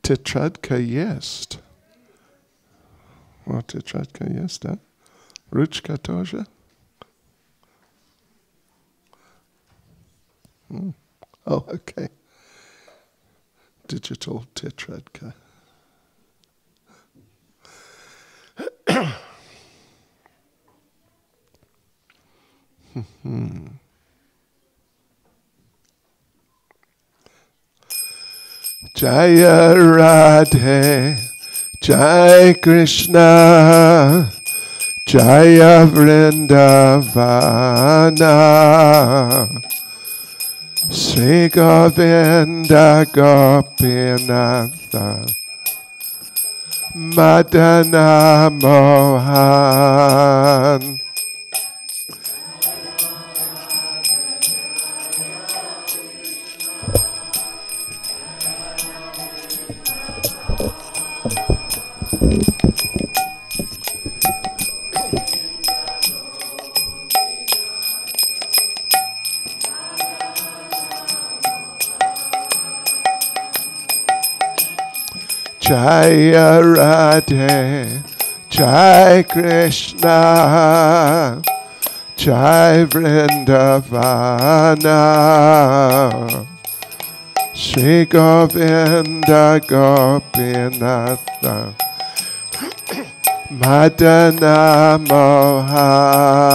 Tетрадка есть. Вот тетрадка есть, да? Ручка тоже? Oh, okay. Digital tетradka. Jaya Radhe, Jai Krishna, Jaya Vrindavana, Sri Govinda Gopinatha, Madana Mohan. Jaya Radhe, Jai Krishna, Jai Vrindavana, Sri Govinda Gopinatha, Madana Mohan.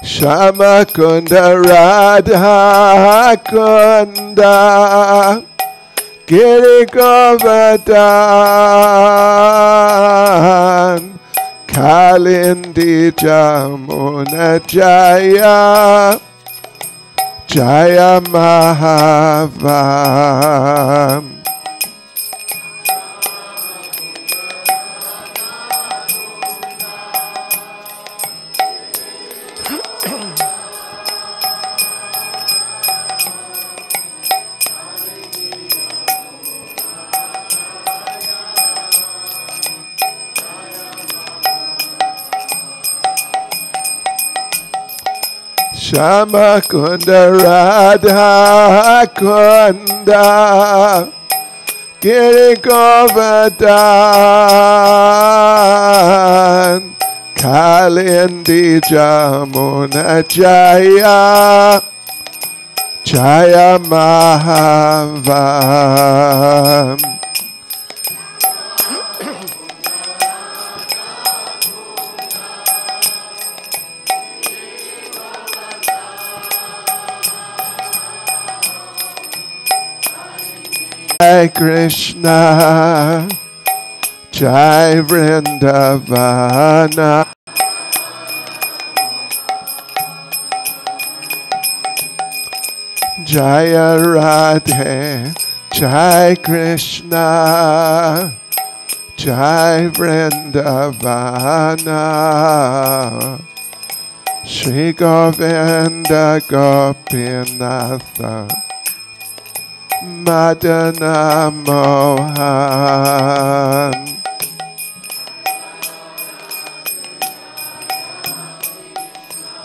Shama Kunda Radha Kunda Giri Govardhan Kalindi Jamuna Jaya Jaya Mahavam. Shama Kunda Radha Kunda Giri Govardhan Kalindi Jamuna Jaya Jaya Mahavam. Jai Krishna, Jai Vrindavana, Jaya Radhe, Jai Krishna, Jai Vrindavana, Sri Govinda Gopinatha, Madana Mohan.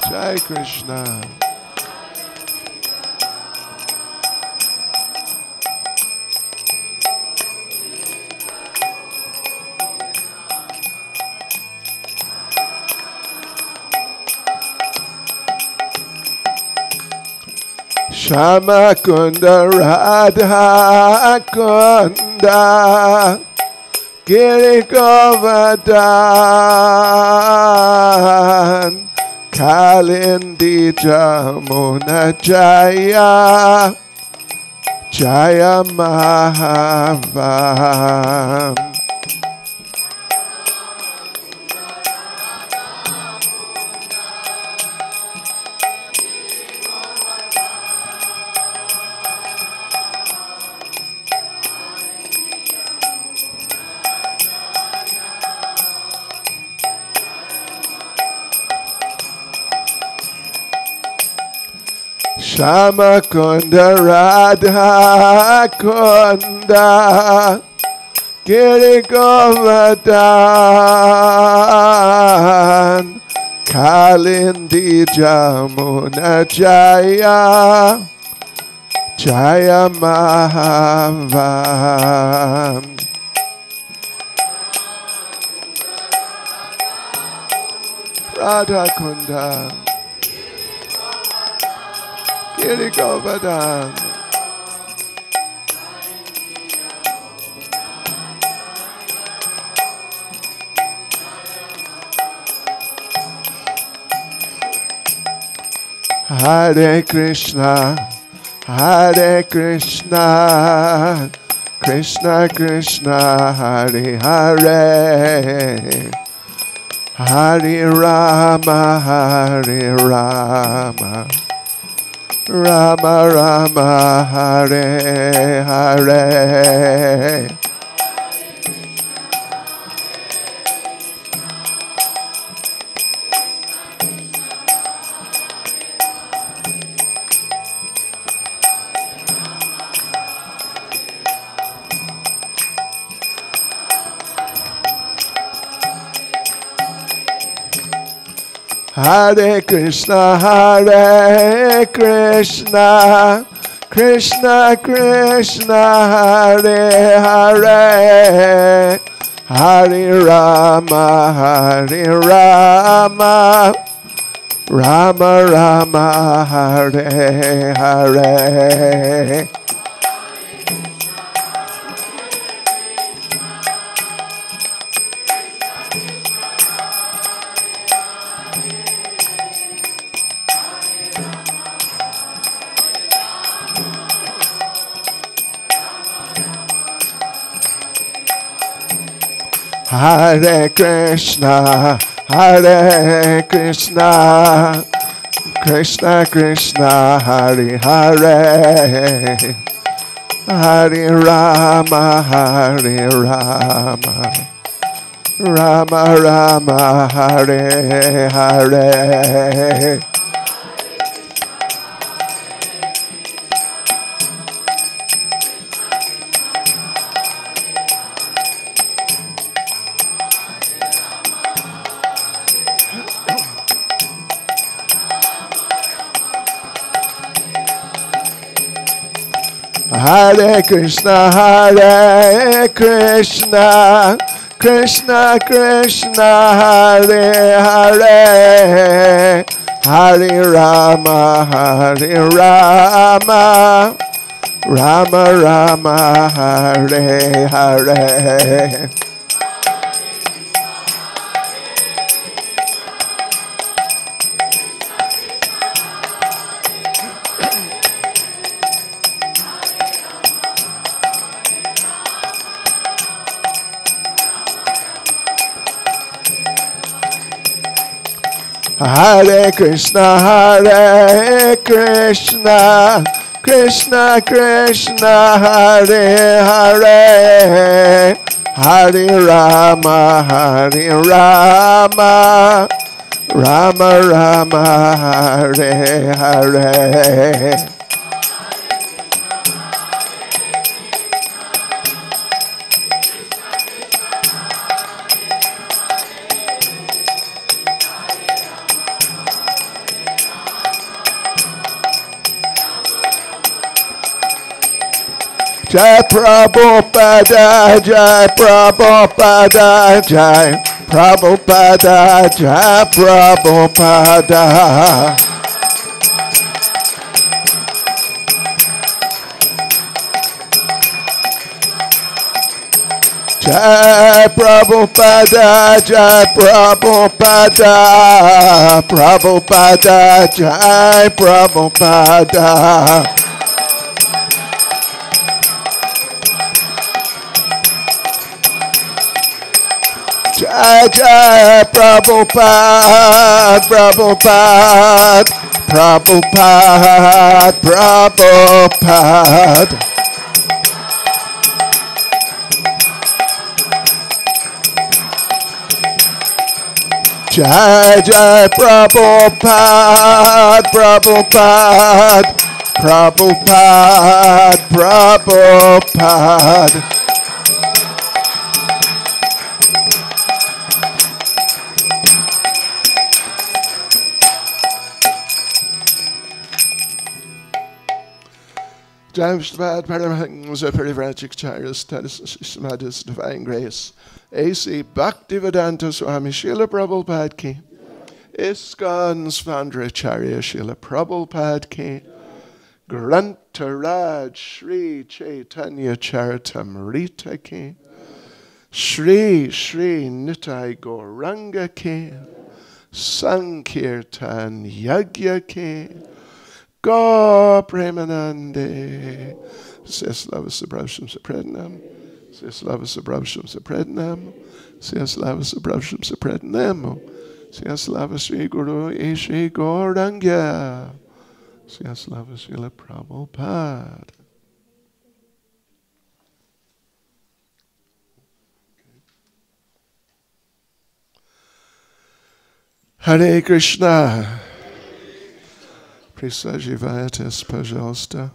Jai Krishna. Shama Kunda Radha Kunda Giri Govardhan Kalindi Jamuna Jaya Jaya Mahavam. Shama Kunda Radha Kunda Giri Govardhan Kalindi Jamuna Jaya Jaya Mahavam Radha Kunda Giri Govardhan Hare Krishna, Hare Krishna, Krishna Krishna, Hare Hare, Hare Rama, Hare Rama, Rama Rama, Hare Hare. Hare Krishna, Hare Krishna, Krishna Krishna, Hare Hare, Hare Rama, Hare Rama, Rama Rama, Hare Hare. Hare Krishna, Hare Krishna, Krishna Krishna, Hare Hare, Hare Rama, Hare Rama, Rama Rama, Hare Hare. Hare Krishna, Hare Krishna, Krishna Krishna, Hare Hare, Hare Rama, Hare Rama, Rama Rama, Hare Hare. Hare Krishna, Hare Krishna, Krishna Krishna, Hare Hare, Hare Rama, Hare Rama, Rama Rama, Hare Hare. Jai Prabhupada, Jai Prabhupada, Jai Prabhupada, Jai Prabhupada. Jai Prabhupada, Jai Prabhupada, Prabhupada, Jai Prabhupada. Jai Jai Prabhupada, Prabhupada, Prabhupada, Prabhupada. Jai Jai Prabhupada, Prabhupada, Prabhupada, Prabhupada. Jai Vishnupada, Paramahansa, Parivrajik Charis, Status, Shishmadis, Divine Grace. A.C. Bhaktivedanta Swami Srila Prabhupada Ki. ISKCON Svandracharya Srila Prabhupada Ki. Grantaraj Shri Chaitanya-Charitamrita Ki. Shri Shri Nitai Gauranga Ki. Sankirtan Yagya Ki. Go Premanande. Seslava Sabrasham Saprednam. Seslava Sabrasham Saprednam. Seslava Sabrasham Saprednam. Seslava Sri Guru Ishri Gauranga. Seslava Srila Prabhupada. Hare Krishna. Присаживайтесь, пожалуйста,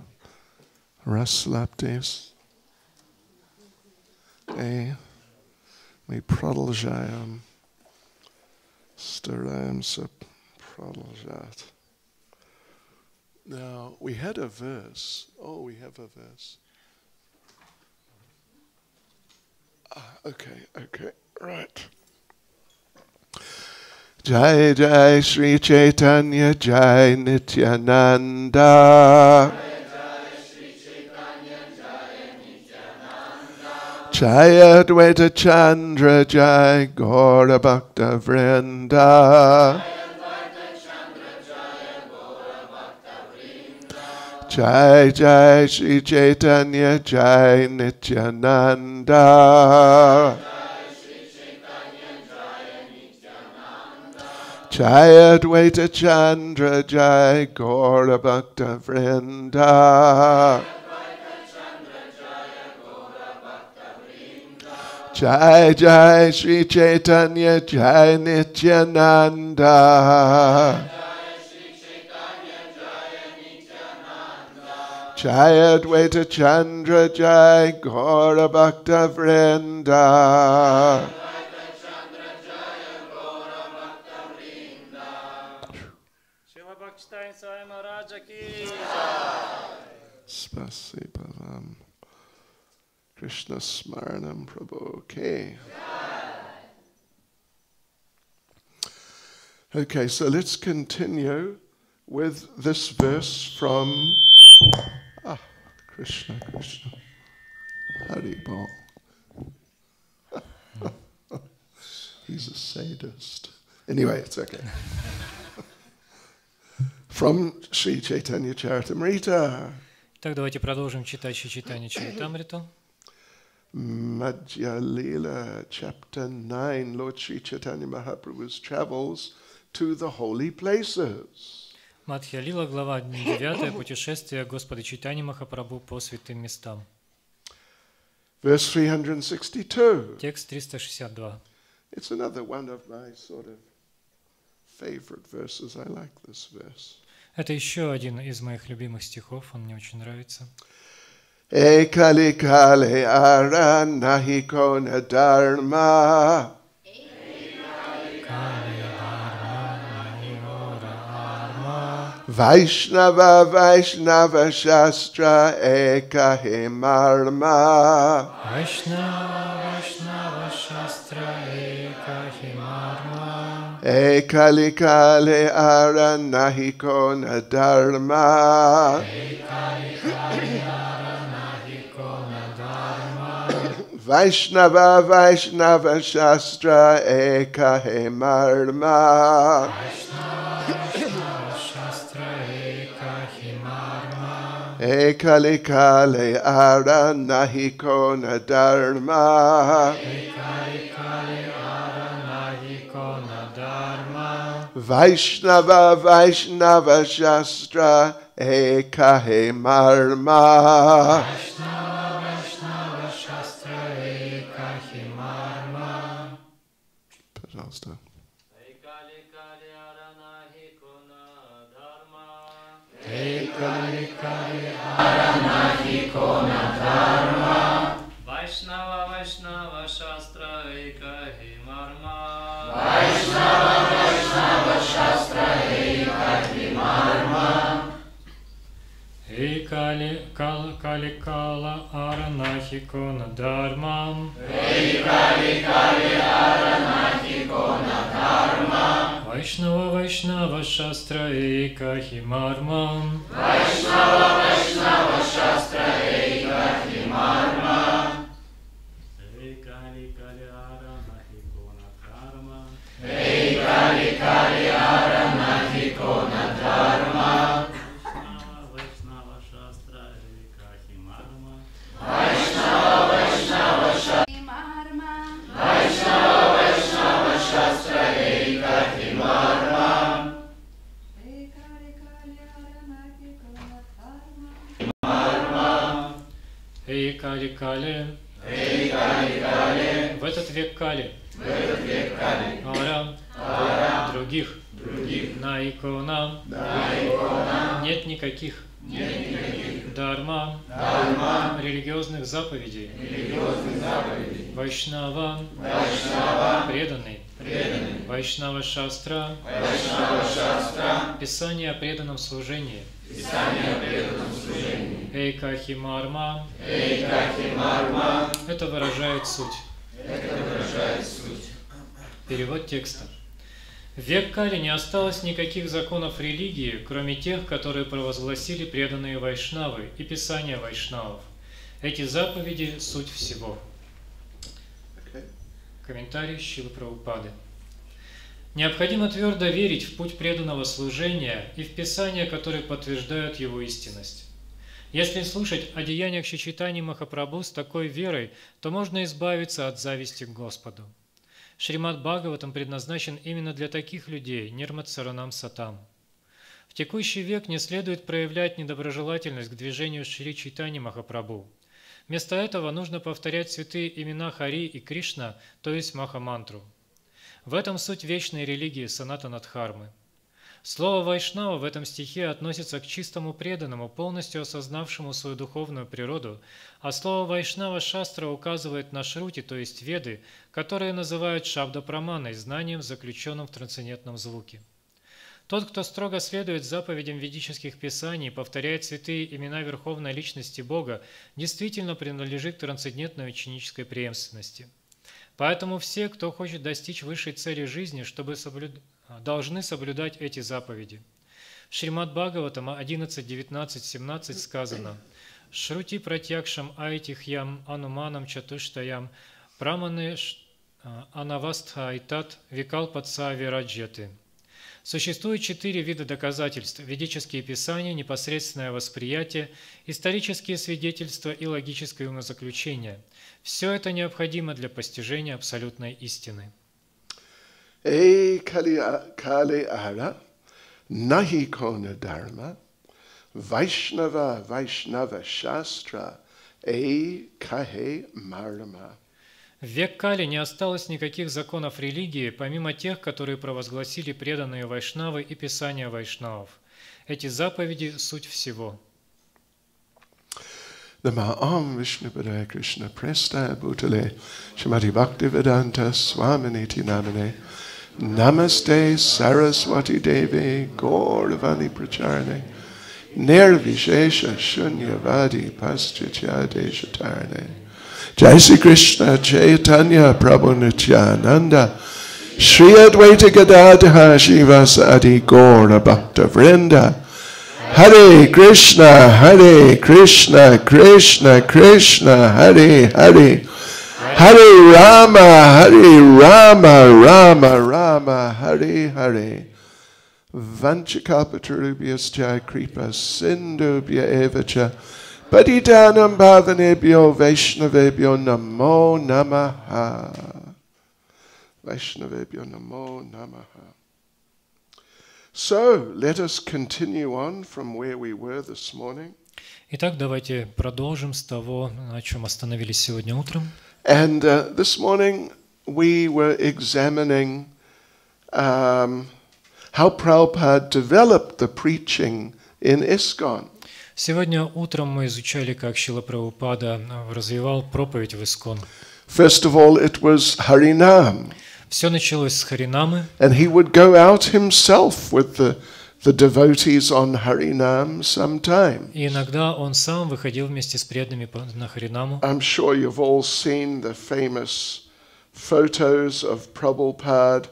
расслабьтесь. И мы продолжаем, стараемся продолжать. Now, we had a verse. Oh, we have a verse. Okay, right. Jai Jai Sri Chaitanya Jai Nityananda. Jai Advaita Chandra Jai Gaura Bhakta Vrinda. Jai Jai Sri Chaitanya Jai Nityananda. Jai Advaita Chandra Jai Gaura Bhakta Vrinda. Jai Jai Sri Chaitanya Jai Nityananda. Jai Advaita Chandra Jai Gaura Bhakta Vrinda. Spasiba vam. Krishna Smaranam Prabhu. Okay, so let's continue with this verse from Krishna. Haribol. He's a sadist. Anyway, it's okay. From Sri Chайтанья-Чаритамрита. Так, давайте продолжим читать Чайтанья-Чаритамриту. Мадхья Лила, chapter 9, Lord Sri Chaitanya Mahaprabhu's travels to the holy places. Мадхья Лила, глава 9, путешествие Господа Чайтаньи Махапрабху по святым местам. Verse 362. Текст 362. It's another one of my sort of favorite verses. I like this verse. Это еще один из моих любимых стихов, он мне очень нравится. Ekali kale ara nahi kona dharma. Vaishnava Vaishnava Shastra Ekahe Marma. Vaishnava Vaishnava Shastra Ekahe Marma. Ekali kale ara nahi kona dharma. Ekali kale ara nahi kona dharma. Vaishnava Vaishnava Shastra Ekahe Marma. Ekali kale ara nahi kona dharma. Ekali kale ara nahi kona dharma. Vaishnava Vaishnava Shastra Ekahe Marma. Vaishnava Vaishnava Shastra Ekahe Marma. Пожалуйста. Вайшнава Вайшнава Шастра Эйкахи Марма. Вайшнава Вайшнава Шастра Эйкахи Марма. Эйкали Кала Аранахи Кона Дharмам. Эйкали Аранахи Кона Дharмам. Вайшнава Вайшнава Шастра Эйкахи Мармам. Вайшнава Вайшнава Шастра Эйкахи Марма. Эйкали Аранахи Кона Дharмам. Эйкали Аранахи Кона Дharмам. Вайшнава Шастра Эйкахи Мармам. Вайшнава Вайшнава Шастра Марма. Вайшнава Вайшнава Шастра Эйкахи Марма. Эйкали Кали. Эйкали. В этот век Кали. Арам. Других. Наиконам. Нет никаких. Дharma. Религиозных заповедей. Вайшнава. Преданный. Вайшнава Шастра. Писание о преданном служении. Эйкахи Марма. Это выражает суть. Перевод текста. В век Кали не осталось никаких законов религии, кроме тех, которые провозгласили преданные вайшнавы и писания вайшнавов. Эти заповеди – суть всего. Комментарий Шрилы Прабхупады. Необходимо твердо верить в путь преданного служения и в писания, которые подтверждают его истинность. Если слушать о деяниях Чайтаньи Махапрабху с такой верой, то можно избавиться от зависти к Господу. Шримад-Бхагаватам предназначен именно для таких людей, нирмат-саранам сатам. В текущий век не следует проявлять недоброжелательность к движению Шри Чайтаньи Махапрабху. Вместо этого нужно повторять святые имена Харе и Кришна, то есть Махамантру. В этом суть вечной религии Санатана-дхармы. Слово «вайшнава» в этом стихе относится к чистому преданному, полностью осознавшему свою духовную природу, а слово «вайшнава» шастра указывает на шрути, то есть веды, которые называют шабда-праманой, знанием, заключенным в трансцендентном звуке. Тот, кто строго следует заповедям ведических писаний и повторяет святые имена Верховной Личности Бога, действительно принадлежит к трансцендентной ученической преемственности. Поэтому все, кто хочет достичь высшей цели жизни, должны соблюдать эти заповеди. В Шримад-Бхагаватам 11, 19, 17 сказано: «Шрути пратьякшам айтихьям ануманам чатуштаям праманы анавастхайтат викалпатса вираджяты». Существует 4 вида доказательств: ведические писания, непосредственное восприятие, исторические свидетельства и логическое умозаключение. Все это необходимо для постижения абсолютной истины. E kali ara nahi kona dharma Vaishnava Vaishnava Shastra e kahe marma. В век Кали не осталось никаких законов религии, помимо тех, которые провозгласили преданные вайшнавы и писания вайшнавов. Эти заповеди – суть всего. Nama Om Vishnu Padaya Krishna Presta Bhutale Shrimad Bhakti Swami Namane Namaste Saraswati Devi Gauravani Pracharane Nirvishesha Shunyavadi Paschatya Deshatarane Jai Sri Krishna Chaitanya Prabhu Nityananda Shri Advaita Gadadha Shivasadi Gaura Bhakta Vrinda Hare Krishna, Krishna Krishna, Hare Hare, Hare Rama, Rama Rama, Hare Hare. Vanchakapatarubhyascha kripa sindubhya evacha Patitanam bhavanebhyo Vaishnavebhyo namo namaha. Vaishnavebhyo namo namaha. So, let us continue on from where we were this morning. Итак, давайте продолжим с того, на чем остановились сегодня утром. And this morning we were examining how Prabhupada developed the preaching in ISKCON. Сегодня утром мы изучали, как Шрила Прабхупада развивал проповедь в ИСККОН. First of all, it was Harinam. Все началось с Харинамы. And he would go out himself with the devotees on Harinam sometimes. И иногда он сам выходил вместе с преданными на Харинаму. I'm sure you've all seen the famous photos of Prabhupada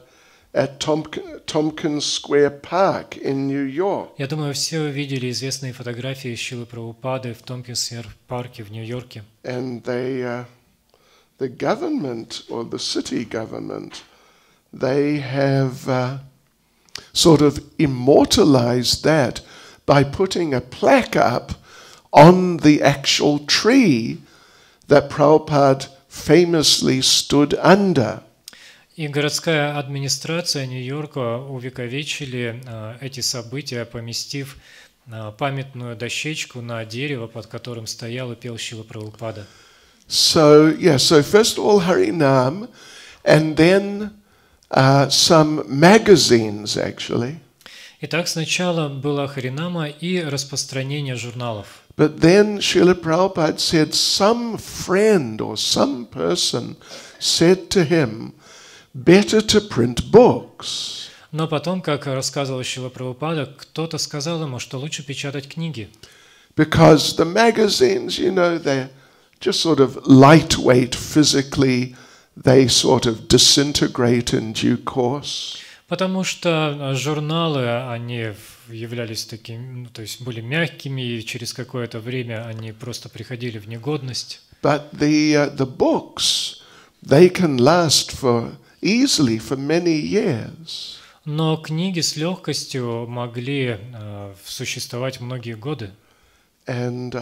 at Tompkins Square Park in New York. Я думаю, все видели известные фотографии Шрилы Прабхупады в Томпкинс-парке в Нью-Йорке. And the government, or the city government, they have sort of immortalized that by putting a plaque up on the actual tree that Prabhupada famously stood under. И городская администрация Нью-Йорка увековечили эти события, поместив памятную дощечку на дерево, под которым стоял и пел Шрила Прабхупада. So first of all Harinam, and then some magazines actually. Итак, сначала была Харинама и распространение журналов. But then Srila Prabhupada said some friend or some person said to him, better to print books. Но потом, как рассказывал Шрила Прабхупада, кто-то сказал ему, что лучше печатать книги. Because the magazines, you know, they're just sort of lightweight physically, they sort of disintegrate in due course. Потому что журналы, они являлись такими, то есть были мягкими, и через какое-то время они просто приходили в негодность. But the books, they can last easily for many years. Но книги с могли существовать многие годы. And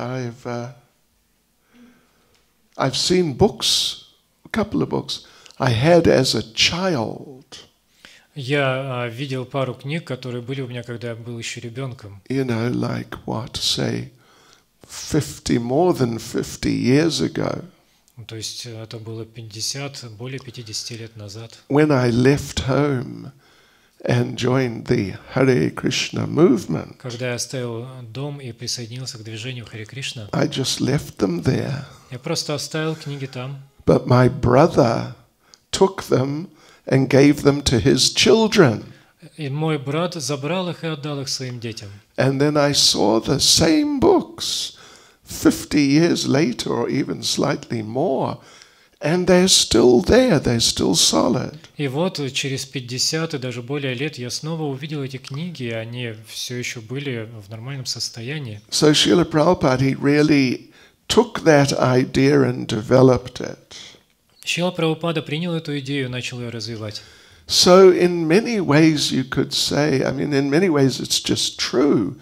I've seen books, a couple of books I had as a child. Я видел пару книг, которые были у меня, когда я был еще ребенком. You know, like what, say, 50, more than 50 years ago. То есть это было более 50 лет назад. When I left home and joined the Hare Krishna movement, Когда я оставил дом и присоединился к движению Харе Кришна, I just left them there. я просто оставил книги там. But my brother took them and gave them to his children. И мой брат забрал их и отдал их своим детям. And then I saw the same books 50 years later or even slightly more, and they're still there, they're still solid. И вот через 50 и даже более лет я снова увидел эти книги, и они все еще были в нормальном состоянии. So Srila Prabhupada, he really took that idea and developed it. Шрила Прабхупада принял эту идею и начал ее развивать. So in many ways you could say, I mean, in many ways it's just true,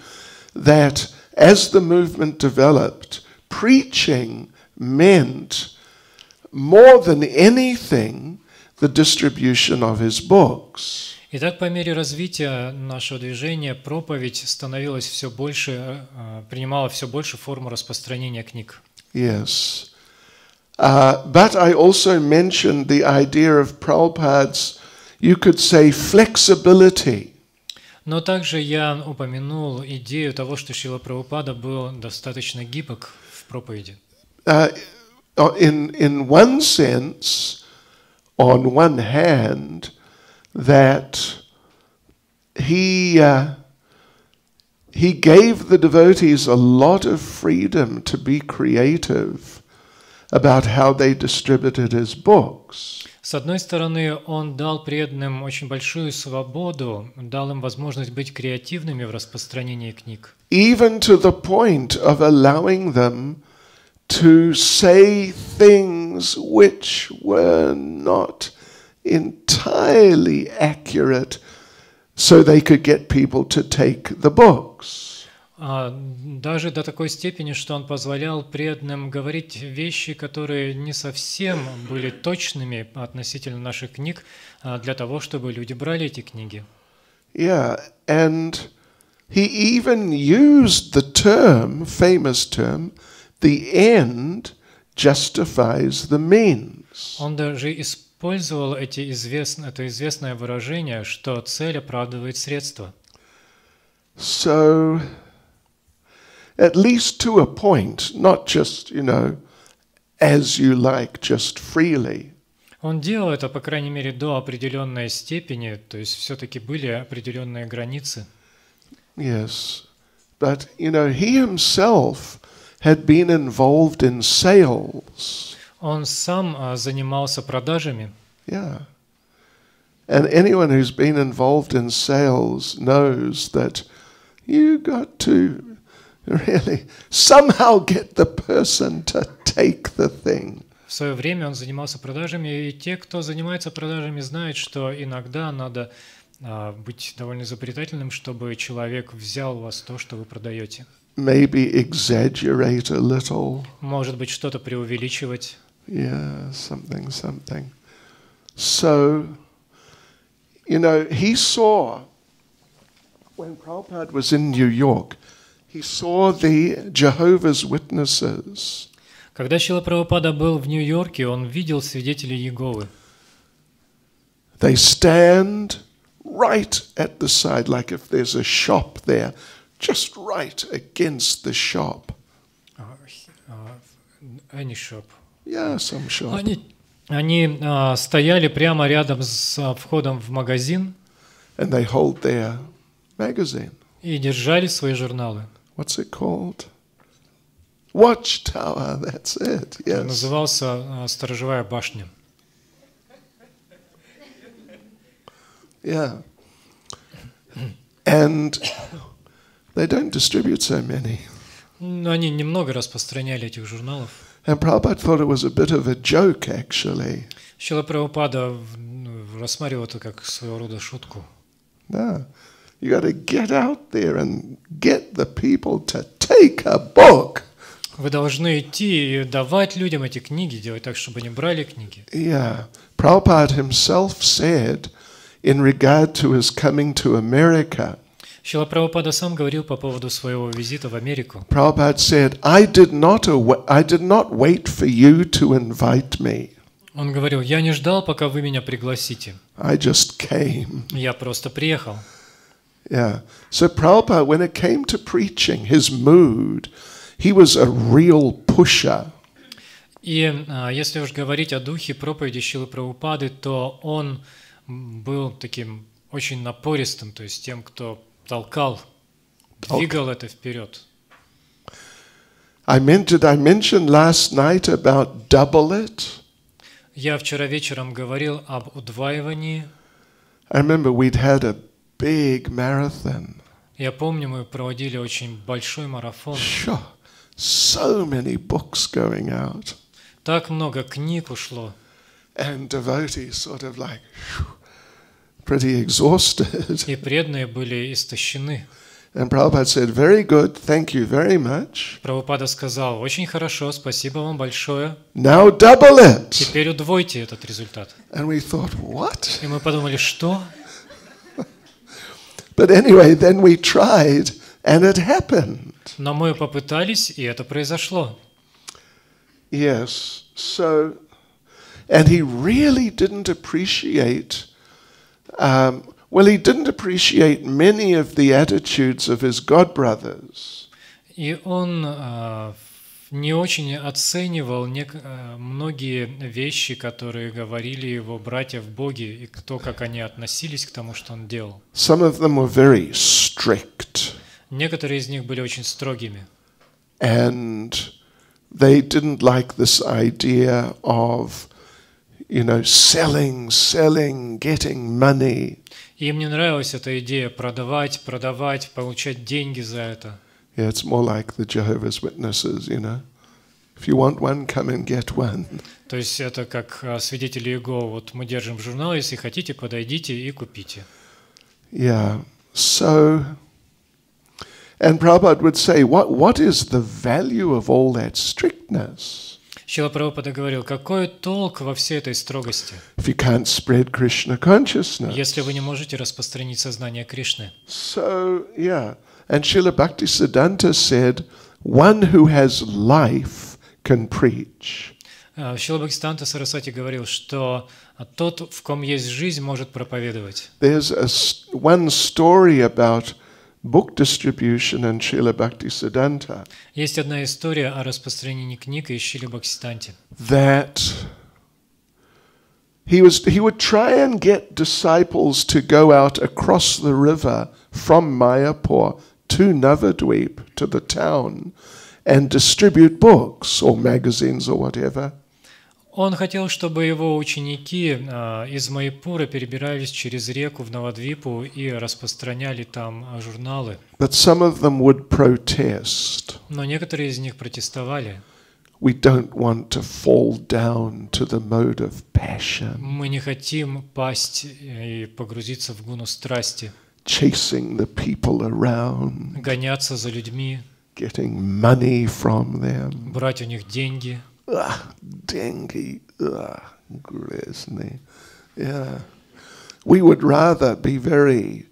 that as the movement developed, preaching meant more than anything the distribution of his books. Итак, по мере развития нашего движения проповедь становилась все больше, принимала все больше форму распространения книг. Yes. But I also mentioned the idea of Prabhupada's, you could say, flexibility. Но также я упомянул идею того, что Шрила Прабхупада был достаточно гибок в проповеди. In one sense, on one hand, that he gave the devotees a lot of freedom to be creative about how they distributed his books. С одной стороны, он дал преданным очень большую свободу, дал им возможность быть креативными в распространении книг. Even to the point of allowing them to say things which were not entirely accurate so they could get people to take the books. Даже до такой степени, что он позволял преданным говорить вещи, которые не совсем были точными относительно наших книг, для того, чтобы люди брали эти книги. Yeah, and he even used the term, famous term, the end justifies the means. Он даже использовал это известное выражение, что цель оправдывает средства. So, at least to a point, not just, as you like, just freely. Он делал это, по крайней мере, до определенной степени, то есть все-таки были определенные границы. Yes, but, he himself had been involved in sales. Он сам занимался продажами. Yeah. And anyone who's been involved in sales knows that you got to really somehow get the person to take the thing. В свое время он занимался продажами, и те, кто занимается продажами, знают, что иногда надо быть довольно изобретательным, чтобы человек взял у вас то, что вы продаете. Maybe exaggerate a little. Может быть, что-то преувеличивать. Yeah, something. So, he saw, when Prabhupada was in New York, he saw the Jehovah's Witnesses. Когда Шрила Прабхупада был в Нью-Йорке, он видел свидетелей Иеговы. They stand right at the side, like if there's a shop there, just right against the shop. Any shop. Yeah, some shop. Они стояли прямо рядом с входом в магазин. And they hold their magazine. И держали свои журналы. What's it called? Watchtower, that's it. Yes. Назывался «Сторожевая башня». Yeah. And they don't distribute so many. Но они немного распространяли этих журналов. And Prabhupada thought it was a bit of a joke, actually. Шрила Прабхупада рассматривал это как своего рода шутку. No. You got to get out there and get the people to take a book. Вы должны идти и давать людям эти книги, делать так, чтобы они брали книги. Yeah. Prabhupada himself said, in regard to his coming to America, Шрила Прабхупада сам говорил по поводу своего визита в Америку. Prabhupada said, I did not wait for you to invite me. Он говорил, я не ждал, пока вы меня пригласите. I just came. Я просто приехал. Yeah. So Prabhupada, when it came to preaching, his mood, he was a real pusher. И если уж говорить о духе проповеди Шрилы Прабхупады, то он был таким очень напористым, то есть тем, кто толкал, двигал это вперед. I mentioned last night about double it. Я вчера вечером говорил об удваивании. I remember we'd had a big marathon. Я помню, мы проводили очень большой марафон. Sure. So many books going out. Так много книг ушло. And devotees sort of like pretty exhausted. И преданные были истощены. And Prabhupada said, very good, thank you very much. Прабхупада сказал, очень хорошо, спасибо вам большое. Now double it. Теперь удвойте этот результат. And we thought, what? И мы подумали, что? But anyway, then we tried, and it happened. Но мы попытались, и это произошло. Yes, so, and he really didn't appreciate, he didn't appreciate many of the attitudes of his godbrothers. И он не очень оценивал многие вещи, которые говорили его братья в Боге, и то, как они относились к тому, что он делал. Some of them were very strict. Некоторые из них были очень строгими. And they didn't like this idea of, selling, getting money. Им не нравилась эта идея продавать, получать деньги за это. Yeah, it's more like the Jehovah's Witnesses, If you want one, come and get one. То есть это как свидетели Иеговы. Вот мы держим журнал, если хотите, подойдите и купите. Yeah, so, and Prabhupada would say, what is the value of all that strictness? Шрила Прабхупада говорил, какой толк во всей этой строгости, if you can't spread Krishna consciousness? если вы не можете распространить сознание Кришны. So, yeah. And Srila Bhaktisiddhanta said, one who has life can preach. Шрила Бхактисиданта Сарасвати говорил, что тот, в ком есть жизнь, может проповедовать. There's one story about book distribution and Srila Bhaktisiddhanta. Есть одна история о распространении книг из Шрилы Бхактисиданте. That he would try and get disciples to go out across the river from Mayapur to Navadvip, to the town, and distribute books or magazines or whatever. Он хотел, чтобы его ученики из Майяпура перебирались через реку в Навадвипу и распространяли там журналы. But some of them would protest. Но некоторые из них протестовали. We don't want to fall down to the mode of passion. Мы не хотим пасть и погрузиться в гуну страсти. Chasing the people around. Гоняться за людьми. Getting money from them. Брать у них деньги. Деньги. Грязные. Yeah. We would rather be very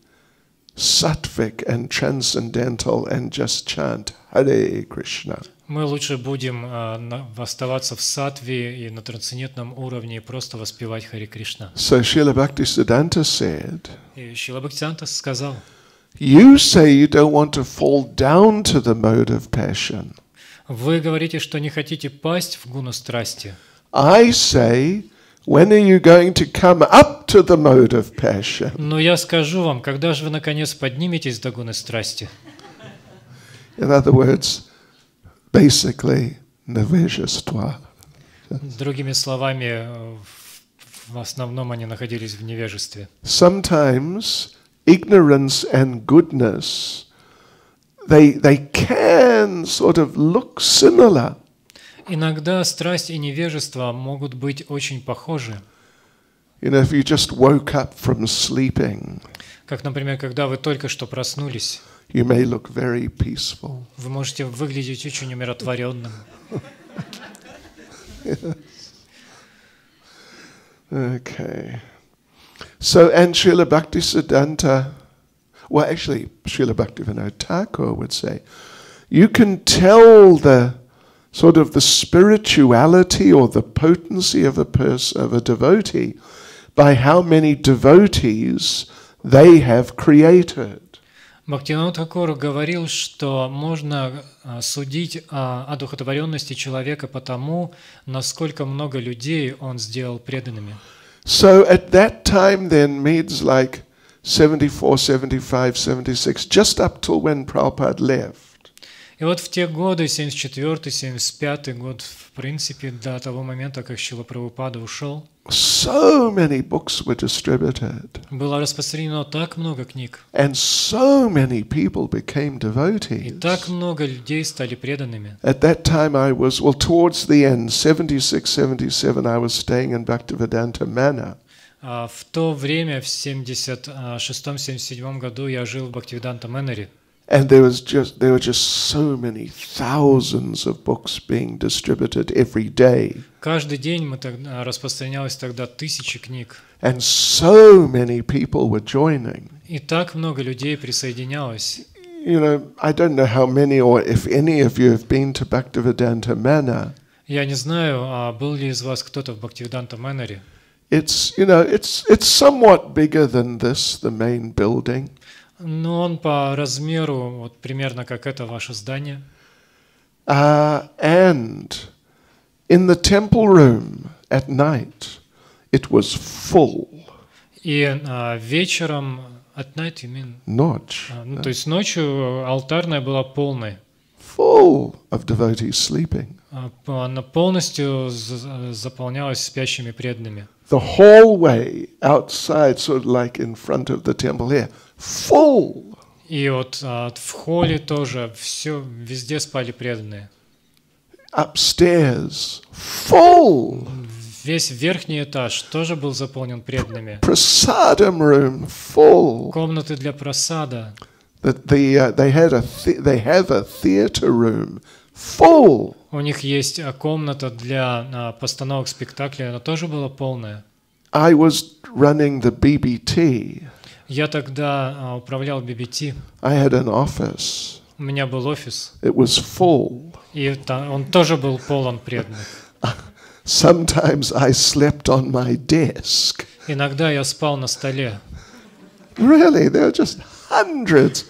sattvic and transcendental and just chant Hare Krishna. Мы лучше будем оставаться в саттве и на трансцендентном уровне и просто воспевать Харе Кришна. So Srila Bhaktisiddhanta said, И Шрила Бхактисиданта сказал, you say you don't want to fall down to the mode of passion. вы говорите, что не хотите пасть в гуну страсти. I say, when are you going to come up to the mode of passion? Но я скажу вам, когда же вы наконец подниметесь до гуны страсти? In other words, basically, невежество. Другими словами, в основном они находились в невежестве. Sometimes ignorance and goodness, they can sort of look similar. Иногда страсть и невежество могут быть очень похожи. You know, if you just woke up from sleeping, Как, например, когда вы только что проснулись, you may look very peaceful. вы можете выглядеть очень умиротворенным. Okay. So, and Srila Bhaktisiddhanta, well, actually, Srila Bhaktivinoda Thakur would say, you can tell the sort of the spirituality or the potency of a person, of a devotee, by how many devotees they have created. Бхактивинода Тхакур говорил, что можно судить о одухотворенности человека по тому, насколько много людей он сделал преданными. So at that time then means like 74, 75, 76, just up till when Prabhupada left. И вот в те годы, 74-й, 75-й год, в принципе, до того момента, как Шрила Прабхупада ушел, So many books were distributed. было распространено так много книг, And so many people became и devotees. так много людей стали преданными. At that time I was, well, towards the end, 76, 77, I was staying in Bhaktivedanta Manor. В то время, в 76-77 году, я жил в Бхактивиданта Мэноре. And there were just so many thousands of books being distributed every day. Каждый день распространялось тогда тысячи книг. And so many people were joining. И так много людей присоединялось. You know, I don't know how many or if any of you have been to Bhaktivedanta Manor. Я не знаю, был ли из вас кто-то в Бхактивиданта Мэноре. It's, you know, it's somewhat bigger than this, the main building. Но он по размеру вот примерно как это ваше здание. And in the temple room at night, it was full. И вечером, at night, you mean? Ночь. То есть ночью алтарная была полной. Full of devotees sleeping. Она полностью заполнялась спящими преданными. The hallway outside, sort of like in front of the temple here, full. И вот в холле тоже все, везде спали преданные. Upstairs, full. Весь верхний этаж тоже был заполнен преданными. Prasadam room, full. Комнаты для прасада. They have a theater room, full. У них есть комната для постановок спектаклей, она тоже была полная. I was running the BBT. Я тогда управлял BBT. I had an office. У меня был офис. It was full. И он тоже был полон преданных. Sometimes I slept on my desk. Иногда я спал на столе. Really, there are just hundreds.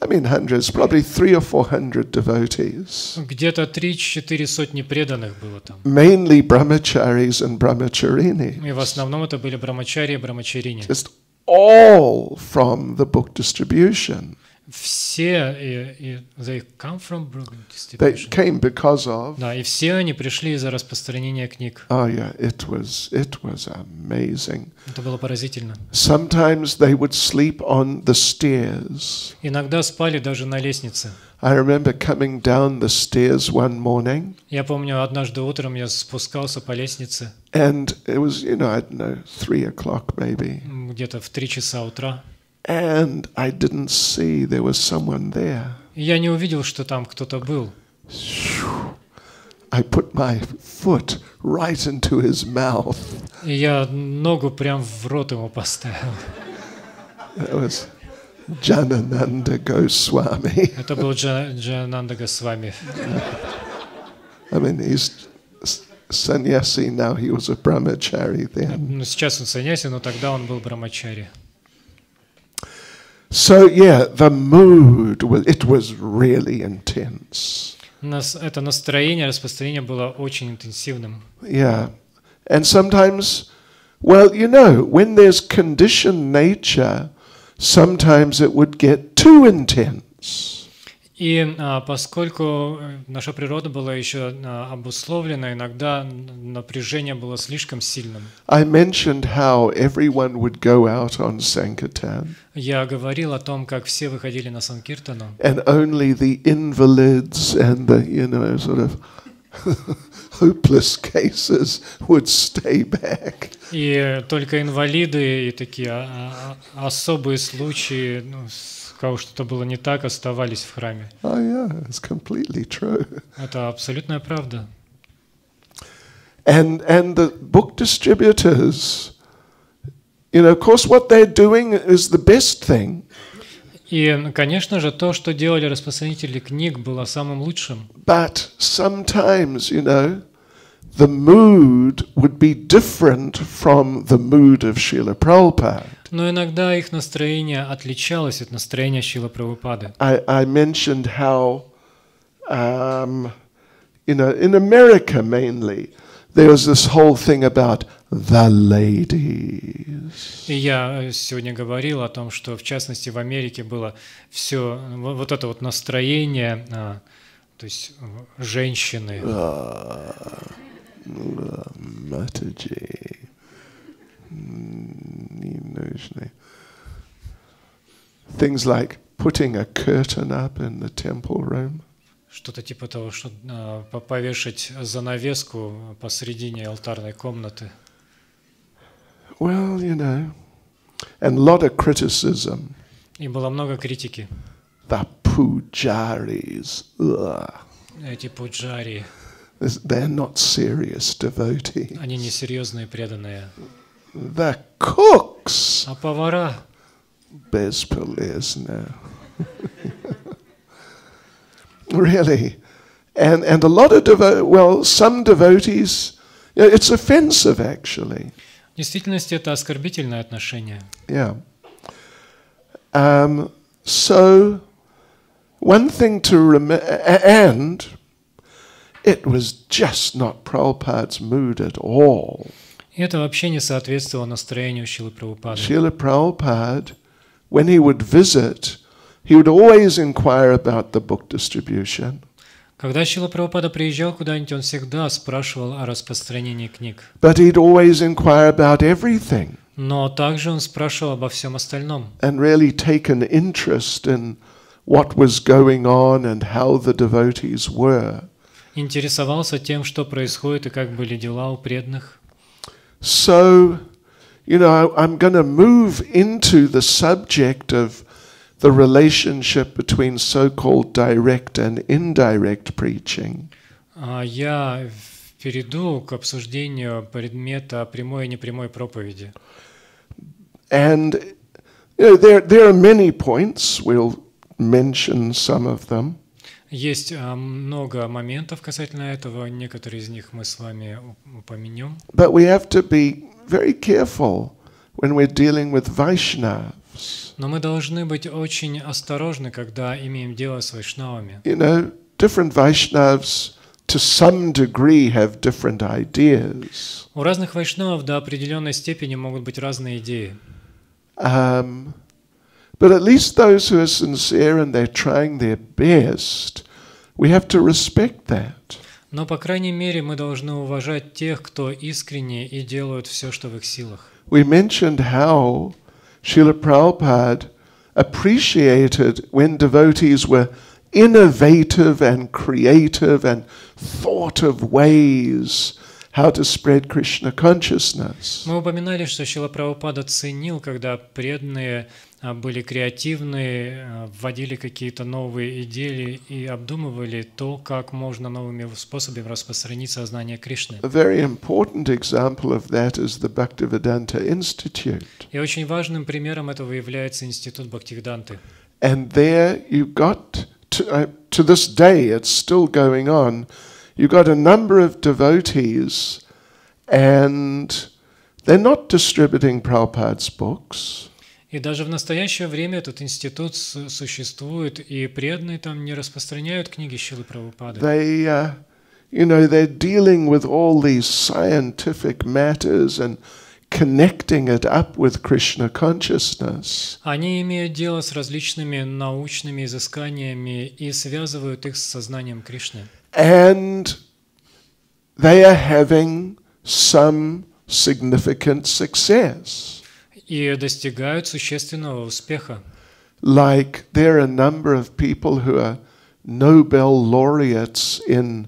I mean hundreds, probably 300 or 400 devotees. Где-то 3-4 сотни преданных было там. Mainly brahmacharis and brahmacharini. И в основном это были брамачари и брамачарини. Just all from the book distribution. Все, they come from book They distribution. came because of. Да, и все они пришли из-за распространения книг. Oh yeah, it was amazing. Это было поразительно. Sometimes they would sleep on the stairs. Иногда спали даже на лестнице. I remember coming down the stairs one morning. Я помню, однажды утром я спускался по лестнице. And it was, I don't know, 3 o'clock maybe. Где-то в 3 часа утра. And I didn't see there was someone there. И я не увидел, что там кто-то был. I put my foot right into his mouth. И я ногу прям в рот ему поставил. That was Janananda Goswami. Это был Джананда Госвами. I mean, he's sannyasi now. He was a brahmachari then. Ну, сейчас он саньяси, но тогда он был брамачари. So yeah, the mood was really intense. Это настроение, распространение было очень интенсивным. Yeah, and sometimes, well, when there's conditioned nature, sometimes it would get too intense. И поскольку наша природа была еще обусловлена, иногда напряжение было слишком сильным. I mentioned how everyone would go out on Sankirtan. Я говорил о том, как все выходили на Санкиртану. And only the invalids and the, sort of hopeless cases would stay back. И только инвалиды и такие особые случаи, у кого что-то было не так, оставались в храме. Oh yeah, it's completely true. Это абсолютная правда. And the book distributors, of course, what they're doing is the best thing. И, конечно же, то, что делали распространители книг, было самым лучшим. But sometimes, the mood would be different from the mood of Srila Prabhupada. Но иногда их настроение отличалось от настроения Шрилы Прабхупады. I mentioned how, in America mainly, there was this whole thing about the ladies. И я сегодня говорил о том, что в частности в Америке было все вот это вот настроение, то есть женщины. Mataji. Things like putting a curtain up in the temple room. Что-то типа того, что повешать занавеску посредине алтарной комнаты. Well, and a lot of criticism. И было много критики. The pujaris. Эти пуджари. They're not serious devotees. Они несерьезные преданные. The cooks. А повара? Bezpoliers, Really. And a lot of some devotees, it's offensive actually. В действительности это оскорбительное отношение. Yeah. So one thing to remember, and it was just not Prabhupada's mood at all. И это вообще не соответствовало настроению Шрилы Прабхупады. Srila Prabhupada, when he would visit, he would always inquire about the book distribution. Когда Шрила Прабхупада приезжал куда-нибудь, он всегда спрашивал о распространении книг. But he'd always inquire about everything. Но также он спрашивал обо всем остальном. And really take an interest in what was going on and how the devotees were. Интересовался тем, что происходит и как были дела у преданных. So, I'm going to move into the subject of the relationship between so-called direct and indirect preaching. Я перейду к обсуждению предмета прямой и непрямой проповеди. And there are many points. We'll mention some of them. Есть много моментов касательно этого, некоторые из них мы с вами упомянем. But we have to be very careful when we're dealing with Vaishnavas. Но мы должны быть очень осторожны, когда имеем дело с вайшнавами. You know, different Vaishnavas to some degree have different ideas. У разных вайшнавов до определенной степени могут быть разные идеи. But at least those who are sincere and they're trying their best, we have to respect that. Но, по крайней мере, мы должны уважать тех, кто искренне и делают все, что в их силах. We mentioned how Srila Prabhupada appreciated when devotees were innovative and creative and thought of ways how to spread Krishna consciousness. Мы упоминали, что Шрила Прабхупада ценил, когда преданные были креативны, вводили какие-то новые идеи и обдумывали то, как можно новыми способами распространить сознание Кришны. A very important example of that is the Bhaktivedanta Institute. И очень важным примером этого является институт Бхактивиданты. And there you got to this day, it's still going on. You got a number of devotees, and they're not distributing Prabhupada's books. И даже в настоящее время этот институт существует, и преданные там не распространяют книги Шрилы Прабхупады. They, they're dealing with all these scientific matters and connecting it up with Krishna consciousness. Они имеют дело с различными научными изысканиями и связывают их с сознанием Кришны. And they are having some significant success. И достигают существенного успеха. Like there are a number of people who are Nobel laureates in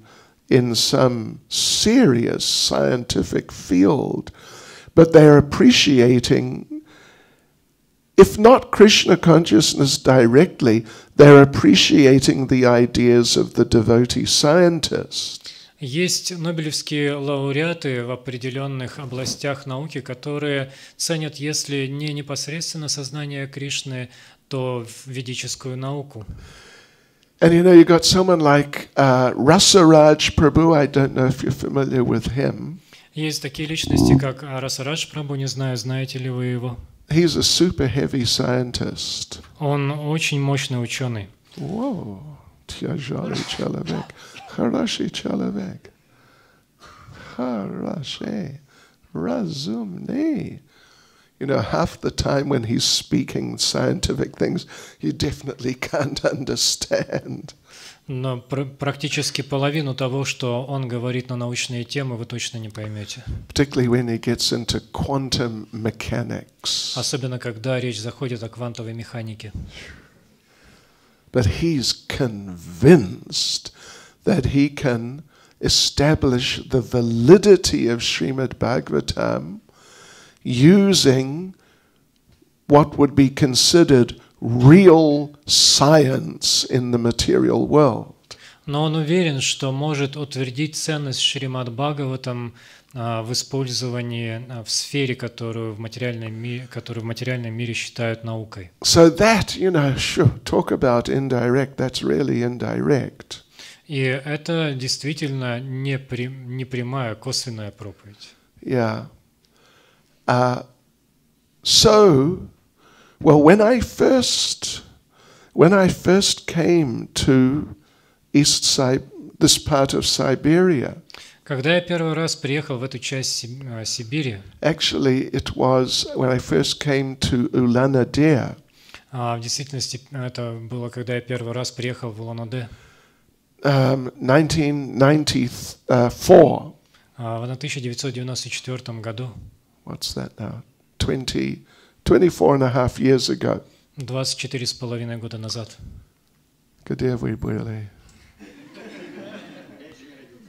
some serious scientific field, but they're appreciating, if not Krishna consciousness directly, they're appreciating the ideas of the devotee scientists. Есть нобелевские лауреаты в определенных областях науки, которые ценят, если не непосредственно сознание Кришны, то ведическую науку. And you got someone like Rasaraj Prabhu, I don't know if you're familiar with him. Есть такие личности, как Расарадж Прабху, не знаю, знаете ли вы его. He's a super heavy scientist. Он очень мощный ученый. Whoa, Tjajali Chalavek, Harashi Chalavek, Harashi, Razumni. Half the time when he's speaking scientific things, you definitely can't understand. Но практически половину того, что он говорит на научные темы, вы точно не поймете. Particularly when he gets into quantum mechanics. Особенно, когда речь заходит о квантовой механике. But he's convinced that he can establish the validity of Shrimad-Bhagavatam using what would be considered real science in the material world. Но он уверен, что может утвердить ценность Шримад-Бхагаватам в использовании в сфере, которую в материальном мире считают наукой. So that, sure, talk about indirect, that's really indirect. И это действительно не прямая, косвенная проповедь. Yeah. When I first came to this part of Siberia. Когда я первый раз приехал в эту часть Сибири. Actually, it was when I first came to Ulan-Ude. В действительности это было, когда я первый раз приехал в Улан-Удэ. 1994. В 1994 году. What's that now? 24 and a half years ago. 24,5 года назад. Где вы были?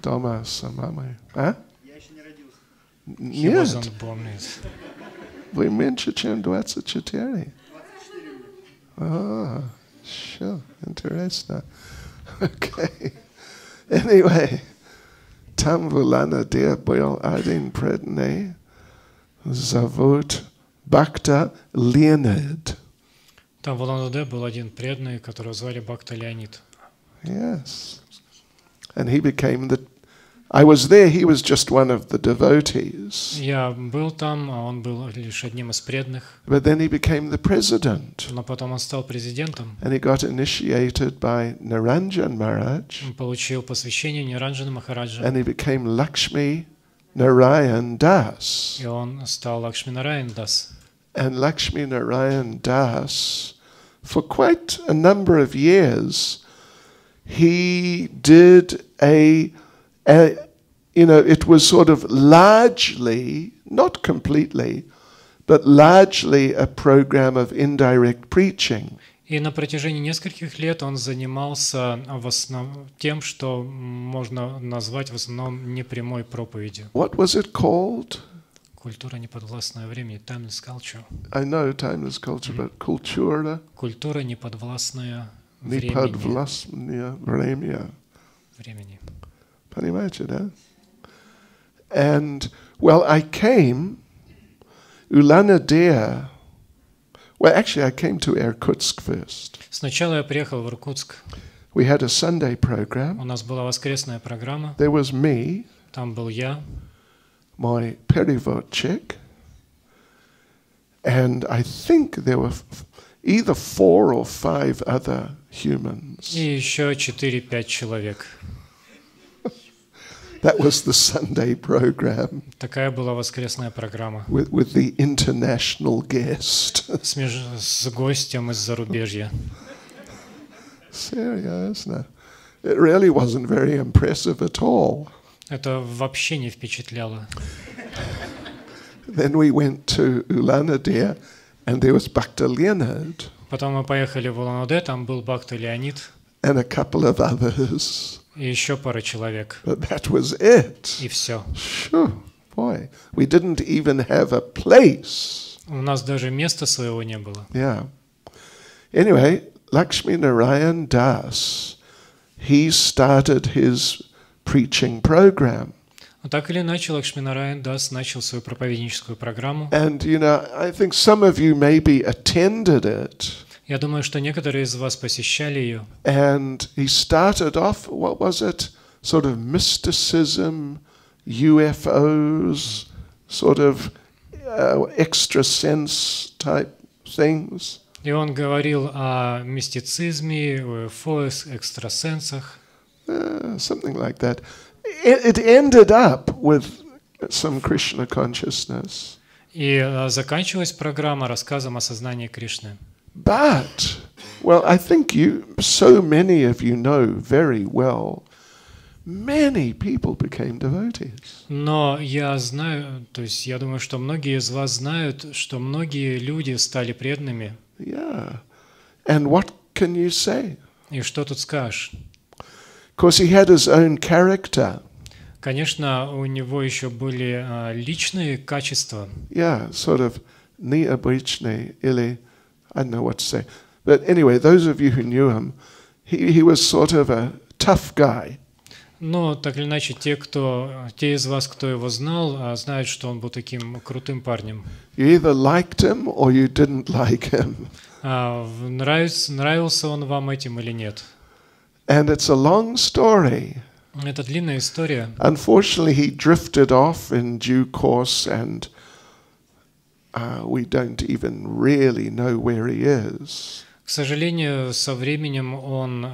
Дома с мамой. А? Я еще не родился. Нет. Вы меньше, чем 24. 24. Sure. Интересно. Okay. Anyway, там в Улан-Удэ был один преданный, зовут Бхакти Леонид. Там в Улан-Удэ был один преданный, которого звали Бхакти Леонид. Yes. And he became the... I was there, he was just one of the devotees. Я был там, а он был лишь одним из преданных. But then he became the president. Но потом он стал президентом. And he got initiated by Niranjan Maharaj. Он получил посвящение Ниранджана Махараджа. And he became Lakshmi Narayan Das. И он стал Лакшми Нараян Дас. And Lakshmi Narayan Das, for quite a number of years, he did it was sort of largely, not completely, but largely a program of indirect preaching. И на протяжении нескольких лет он занимался тем, что можно назвать в основном непрямой проповедью. What was it called? Культура неподвластная времени, timeless culture. I know timeless culture, but культура. Культура неподвластная времени. Неподвластная времени. Понимаете, да? And, well, I came, Ulan-Ude. Well, actually, I came to Irkutsk first. Сначала я приехал в Иркутск. We had a Sunday program. У нас была воскресная программа. There was me. Там был я. My переводчик. And I think there were either 4 or 5 other humans. И еще 4-5 человек. That was the Sunday program. Такая была воскресная программа. With the international guest. С гостем из зарубежья. Seriously. It really wasn't very impressive at all. Это вообще не впечатляло. Then we went to Ulan-Ude and there was Bhakti Leonard. Потом мы поехали в Улан-Удэ, там был Бхакти Леонид. And a couple of others. И еще пара человек. But that was it. И все. Sure, boy, we didn't even have a place. У нас даже места своего не было. Yeah. Anyway, Lakshmi Narayan Das, he started his preaching program. Но так или иначе, Лакшми Нараян Дас начал свою проповедническую программу. And you know, I think some of you maybe attended it. Я думаю, что некоторые из вас посещали ее. And he started off, what was it? Sort of mysticism, UFOs, sort of extra sense type things. И он говорил о мистицизме, УФО, экстрасенсах. Something like that. It ended up with some Krishna consciousness. И заканчивалась программа рассказом о сознании Кришны. But, well, I think so many of you know very well, many people became devotees. Но я знаю, то есть я думаю, что многие из вас знают, что многие люди стали преданными. Yeah. And what can you say? И что тут скажешь? Of course, he had his own character. Конечно, у него еще были личные качества. Yeah, sort of необычный или I don't know what to say. But anyway, those of you who knew him, he was sort of a tough guy. Но так или иначе, те из вас, кто его знал, знают, что он был таким крутым парнем. You either liked him or you didn't like him. Нравился он вам этим или нет? And it's a long story. Это длинная история. Unfortunately, he drifted off in due course, and we don't even really know where he is. К сожалению, со временем он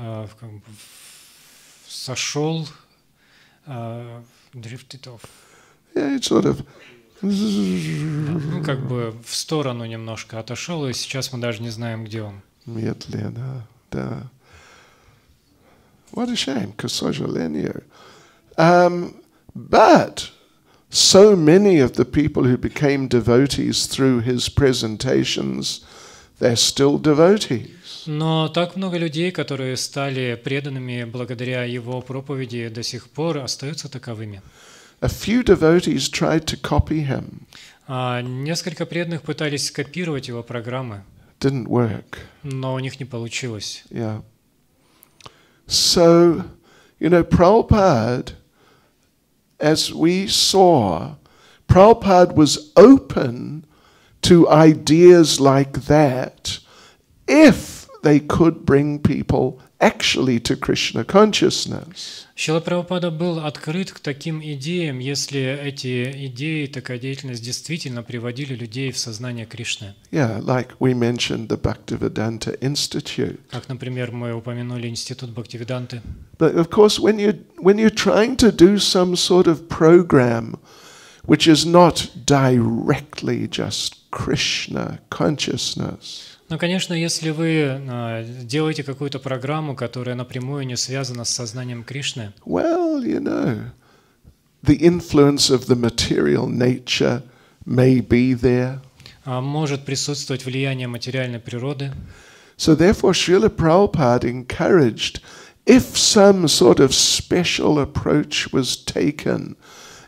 сошел, drifted off. Yeah, it's sort of. Ну, как бы в сторону немножко отошел, и сейчас мы даже не знаем, где он. Медленно, да. What a shame, к сожалению. But so many of the people who became devotees through his presentations, they're still devotees. Но так много людей, которые стали преданными благодаря его проповеди, до сих пор остаются таковыми. A few devotees tried to copy him. Несколько преданных пытались скопировать его программы. Didn't work. Но у них не получилось. Yeah. So, you know, Prabhupada, as we saw, Prabhupada was open to ideas like that if they could bring people actually to Krishna consciousness. Шрила Прабхупада был открыт к таким идеям, если эти идеи, такая деятельность действительно приводили людей в сознание Кришны. Yeah, like we mentioned the Bhaktivedanta Institute. Как, например, мы упомянули Институт Бхактивиданты. But of course, when you're trying to do some sort of program which is not directly just Krishna consciousness, Но, конечно, если вы делаете какую-то программу, которая напрямую не связана с сознанием Кришны, well, you know, the influence of the material nature may be there. Может присутствовать влияние материальной природы. So therefore, Srila Prabhupada encouraged, if some sort of special approach was taken,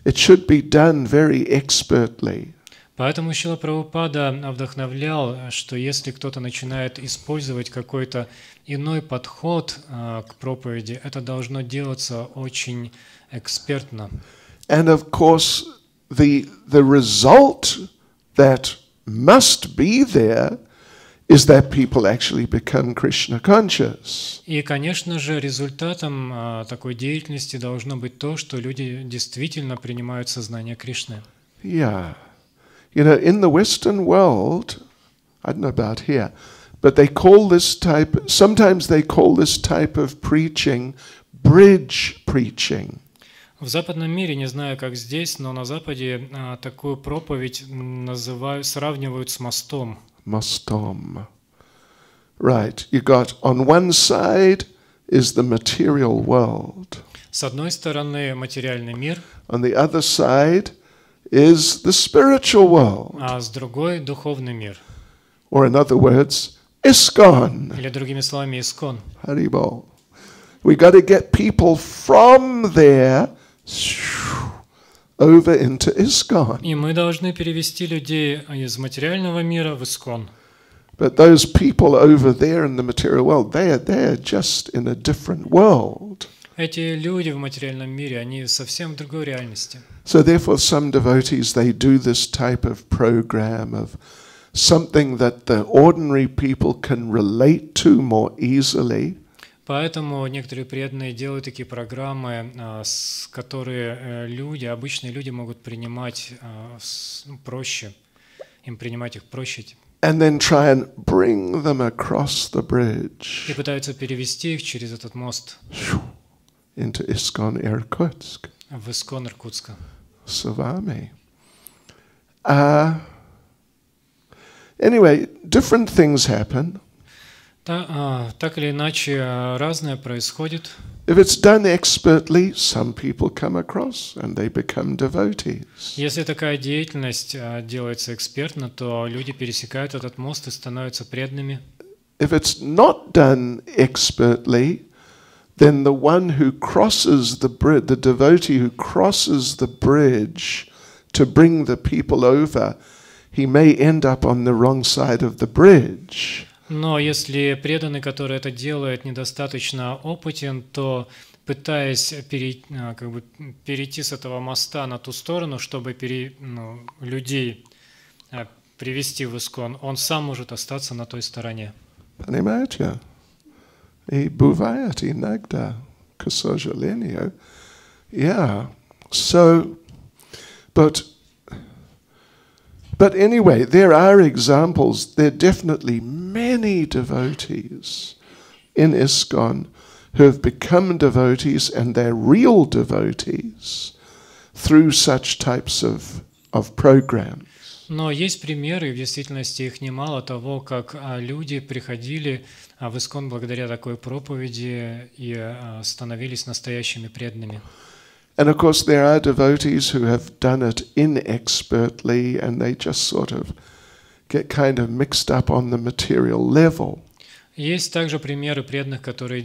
it should be done very expertly. Поэтому Шрила Прабхупада вдохновлял, что если кто-то начинает использовать какой-то иной подход к проповеди, это должно делаться очень экспертно. And of course, the result that must be there is that people actually become Krishna conscious. И, конечно же, результатом такой деятельности должно быть то, что люди действительно принимают сознание Кришны. Yeah. You know, in the Western world, I don't know about here, but they call this type, sometimes they call this type of preaching bridge preaching. В западном мире, не знаю, как здесь, но на Западе такую проповедь сравнивают с мостом. Mostom. Right. You got on one side is the material world. С одной стороны материальный мир, On the other side is the spiritual world. а с другой духовный мир. Or in other words, ISKCON. Или другими словами, искон. Haribol. We got to get people from there over into ISKCON. И мы должны перевести людей из материального мира в искон. But those people over there in the material world, they're just in a different world. Эти люди в материальном мире, они совсем в другой реальности. So therefore some devotees, they do this type of program of something that the ordinary people can relate to more easily. Поэтому некоторые преданные делают такие программы, которые люди, обычные люди могут принимать проще, им принимать их проще. And then try and bring them across the bridge. И пытаются перевести их через этот мост. Into ISKCON Irkutsk. В искон Иркутска. Swami. Anyway, different things happen. Так или иначе, разное происходит. If it's done expertly, some people come across and they become devotees. Если такая деятельность делается экспертно, то люди пересекают этот мост и становятся преданными. If it's not done expertly, then the one who crosses the bridge, the devotee who crosses the bridge to bring the people over, he may end up on the wrong side of the bridge. Но если преданный, который это делает, недостаточно опытен, то, пытаясь перейти с этого моста на ту сторону, чтобы людей привести в искон, он сам может остаться на той стороне. Понимаете? И бывает иногда, к сожалению. Yeah. So, but anyway, there are examples. There are definitely many devotees in ISKCON who have become devotees, and they're real devotees through such types of programs. Но есть примеры, в действительности их немало, того, как люди приходили в искон благодаря такой проповеди и становились настоящими преданными. And of course there are devotees who have done it inexpertly and they just sort of get kind of mixed up on the material level. Есть также примеры преданных, которые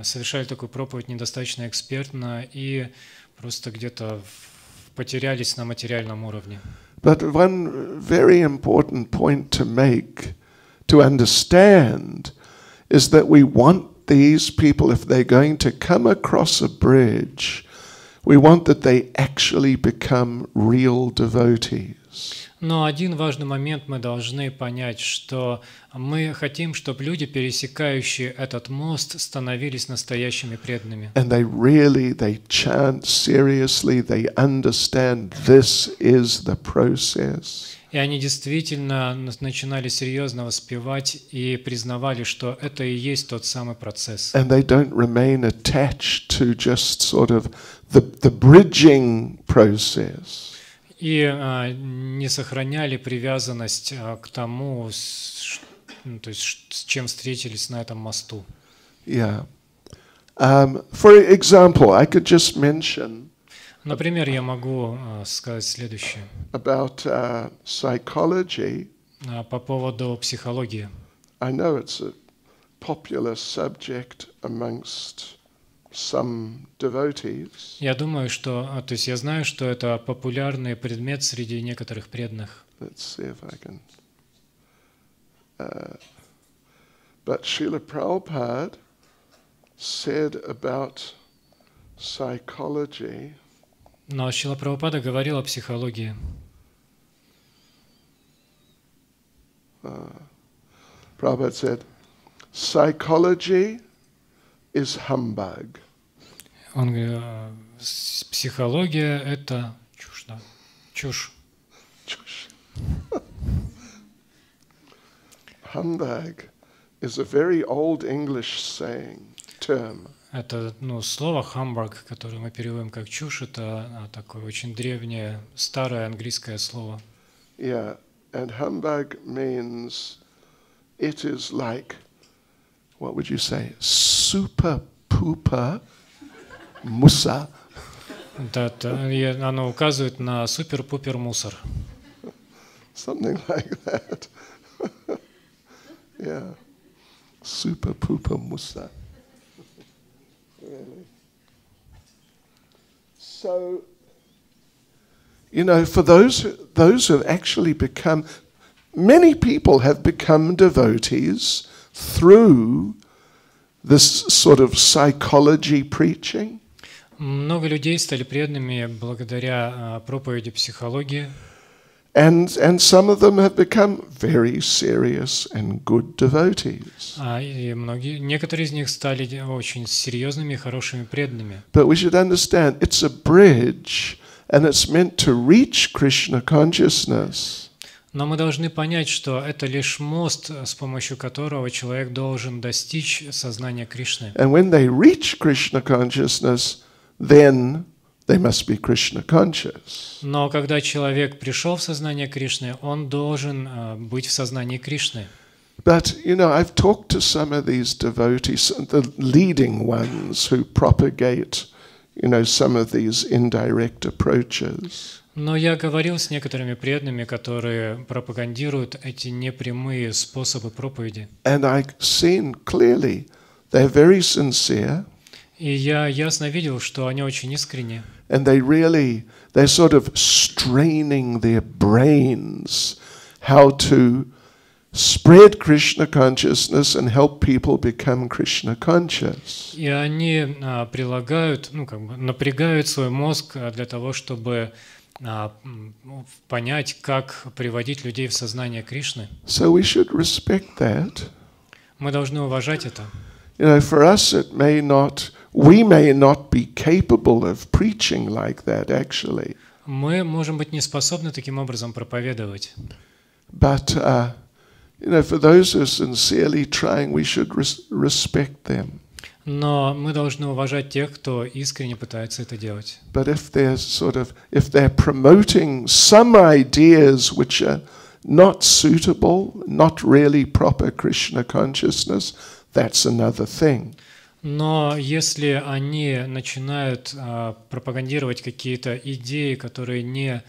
совершали такую проповедь недостаточно экспертно и просто где-то потерялись на материальном уровне. But one very important point to make, to understand, is that we want these people, if they're going to come across a bridge, we want that they actually become real devotees. Но один важный момент мы должны понять, что мы хотим, чтобы люди, пересекающие этот мост, становились настоящими преданными. And they chant seriously, they understand this is the process. И они действительно начинали серьезно воспевать и признавали, что это и есть тот самый процесс. And they don't remain attached to just sort of the bridging process. И не сохраняли привязанность к тому, то есть, с чем встретились на этом мосту. Yeah. For example, I could just mention Например, я могу сказать следующее. About psychology. По поводу психологии. I know it's a popular subject amongst some devotees. Я думаю, что, то есть я знаю, что это популярный предмет среди некоторых преданных. Let's see if I can. But Srila Prabhupada said about psychology. Но Шрила Прабхупада говорил о психологии. Prabhupada said, psychology is humbug. Он говорит, психология – это чушь, да? Чушь. Humbug is a very old English term. Это слово «хамбург», которое мы переводим как «чушь», это такое очень древнее, старое английское слово. Yeah, and humbug means it is like, what would you say, super pooper musa. Да, оно указывает на супер-пупер мусор. Something like that. Yeah, super pooper musa. Really. So, you know, for those who have actually become, many people have become devotees through this sort of psychology preaching. Много людей стали преданными благодаря проповеди психологии. And some of them have become very serious and good devotees. И некоторые из них стали очень серьезными и хорошими преданными. But we should understand it's a bridge and it's meant to reach Krishna consciousness. Но мы должны понять, что это лишь мост, с помощью которого человек должен достичь сознания Кришны. And when they reach Krishna consciousness, then they must be Krishna conscious. Но когда человек пришел в сознание Кришны, он должен быть в сознании Кришны. But, you know, I've talked to some of these devotees, the leading ones who propagate, you know, some of these indirect approaches. Но я говорил с некоторыми преданными, которые пропагандируют эти непрямые способы проповеди. And I've seen clearly they're very sincere. И я ясно видел, что они очень искренни. And they're sort of straining their brains how to spread Krishna consciousness and help people become Krishna conscious. И они прилагают, напрягают свой мозг для того, чтобы понять, как приводить людей в сознание Кришны. So we should respect that. Мы должны уважать это. You know, for us we may not be capable of preaching like that actually. Мы можем быть не способны таким образом проповедовать. But you know, for those who are sincerely trying, we should respect them. Но мы должны уважать тех, кто искренне пытается это делать. But if they're promoting some ideas which are not suitable, not really proper Krishna consciousness, that's another thing. Но если они начинают пропагандировать какие-то идеи, которые не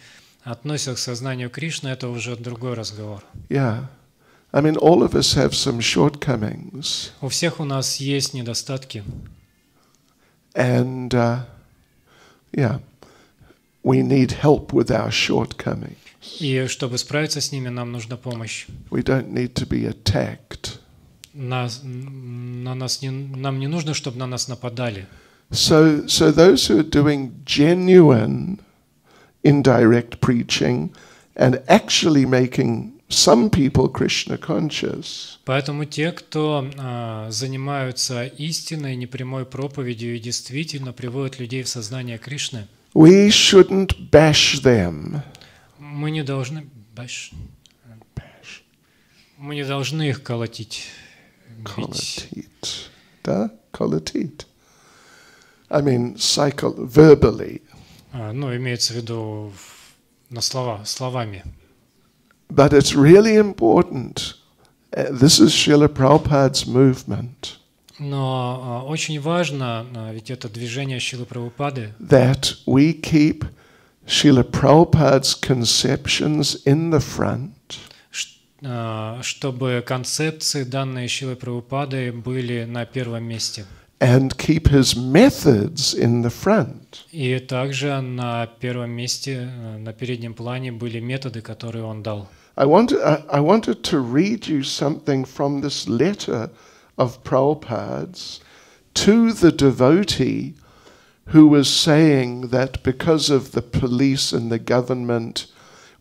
относятся к сознанию Кришны, это уже другой разговор. Yeah. I mean, all of us have some shortcomings. У всех у нас есть недостатки. And yeah, we need help with our shortcomings. И чтобы справиться с ними, нам нужна помощь. We don't need to be attacked. Нам не нужно, чтобы на нас нападали. So those who are doing genuine indirect preaching and actually making some people Krishna conscious. Поэтому те, кто занимаются истинной непрямой проповедью и действительно приводят людей в сознание Кришны, We shouldn't bash them. мы не должны их колотить. Kolatit. Da? Kolatit. I mean, verbally. Ну, имеется в виду словами. But it's really important. This is Srila Prabhupada's movement. Но очень важно, ведь это движение Шрилы Прабхупады, That we keep Srila Prabhupada's conceptions in the front. Чтобы концепции, данные Шрилой Прабхупадой, были на первом месте. And keep his methods in the front. И также на первом месте, на переднем плане были методы, которые он дал. I wanted to read you something from this letter of Prabhupada's to the devotee who was saying that because of the police and the government,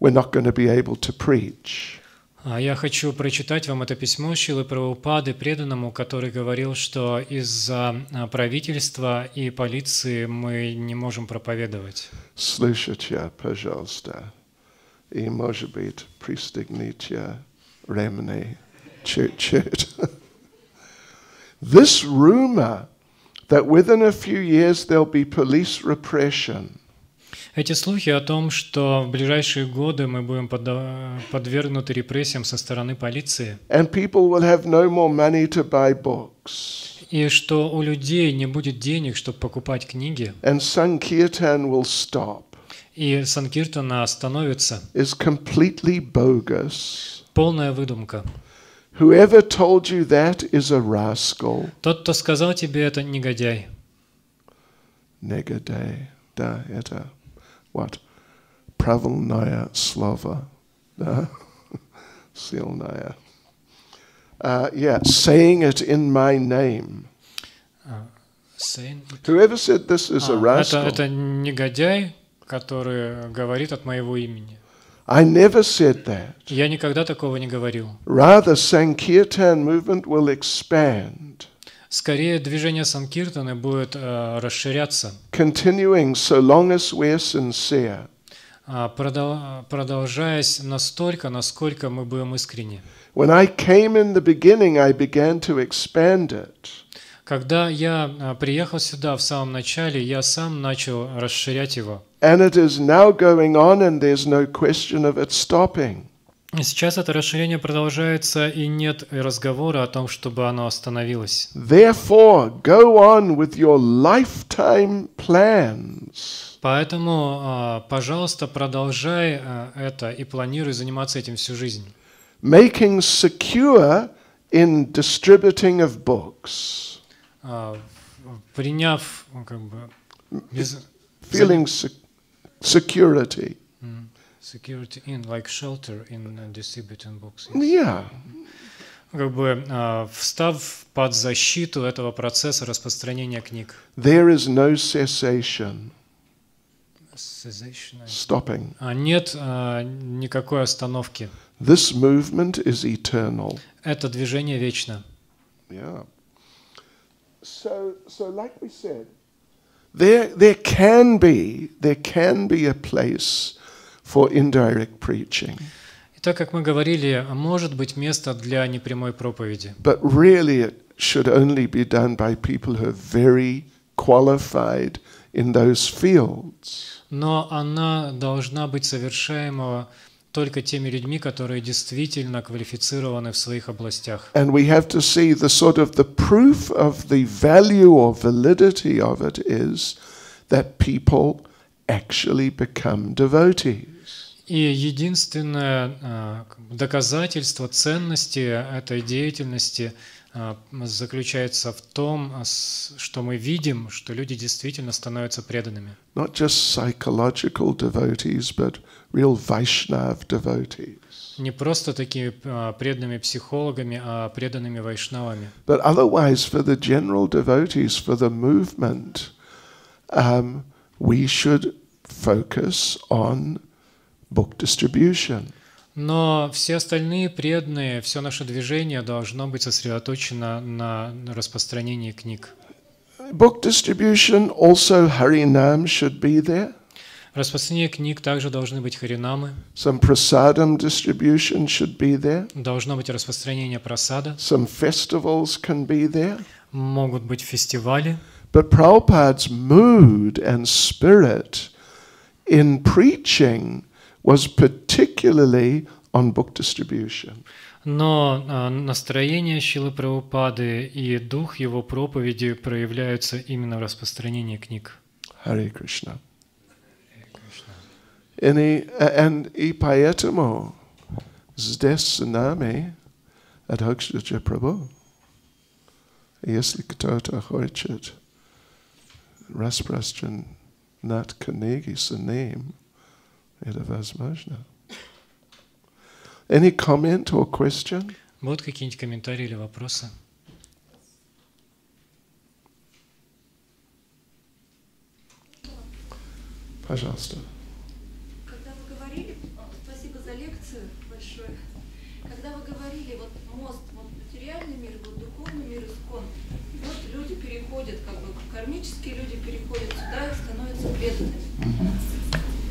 we're not going to be able to preach. Я хочу прочитать вам это письмо Шрилы Прабхупады преданному, который говорил, что из-за правительства и полиции мы не можем проповедовать. Слушайте, пожалуйста, и, может быть, пристегните ремни чуть-чуть. This rumor that within a few years there'll be police repression. Эти слухи о том, что в ближайшие годы мы будем подвергнуты репрессиям со стороны полиции, And people will have no more money to buy books. и что у людей не будет денег, чтобы покупать книги, And Sankirtan will stop. и Санкиртана остановится, Is completely bogus. полная выдумка. Whoever told you that is a rascal. Тот, кто сказал тебе это, негодяй. Negaday. Да, это what? Правильное слово. Да? Сильное. Saying it in my name. Whoever said this is a rascal. Это негодяй, который говорит от моего имени. I never said that. Я никогда такого не говорил. Rather, Sankirtan movement will expand. Скорее, движение Санкиртаны будет расширяться, Continuing so long as we're sincere. Продолжаясь настолько, насколько мы будем искренни. When I came in the beginning, I began to expand it. Когда я приехал сюда в самом начале, я сам начал расширять его. And it is now going on, and there's no question of it stopping. И сейчас это расширение продолжается, и нет разговора о том, чтобы оно остановилось. Therefore, go on with your lifetime plans. Поэтому, пожалуйста, продолжай это и планируй заниматься этим всю жизнь. Making secure in distributing of books. Приняв, Feeling security. Security in, like shelter in distributing books. Yeah. Встав под защиту этого процесса распространения книг. There is no cessation. Stopping. Нет никакой остановки. This movement is eternal. Это движение вечно. Yeah. So like we said, there can be a place for indirect preaching. И так как мы говорили, может быть место для непрямой проповеди. But really it should only be done by people who are very qualified in those fields. Но она должна быть совершаема только теми людьми, которые действительно квалифицированы в своих областях. And we have to see the proof of the value or validity of it is that people actually become devotees. И единственное доказательство ценности этой деятельности заключается в том, что мы видим, что люди действительно становятся преданными. Not just psychological devotees, but real Vaishnava devotees. Не просто такими преданными психологами, а преданными вайшнавами. But otherwise, for the general devotees, for the movement, we should focus on book distribution. Но все остальные преданные, все наше движение должно быть сосредоточено на распространении книг. Book distribution, also Harinam should be there. Распространение книг также должны быть харинамы. Some prasadam distribution should be there. Должно быть распространение прасада. Some festivals can be there. Могут быть фестивали. But Prabhupada's mood and spirit in preaching was particularly on book distribution. Но настроение Шрилы Прабхупады и дух его проповеди проявляются именно в распространении книг. Hare Krishna. И поэтому здесь с нами Адхакшаджа Прабху. Если кто-то хочет распространять книги с ним, это возможно. Any comment or question? Будут какие-нибудь комментарии или вопросы? Пожалуйста. Когда вы говорили, спасибо за лекцию большое. Когда вы говорили, вот мост, вот материальный мир, вот духовный мир искон, вот люди переходят, как бы кармические люди переходят сюда и становятся преданными.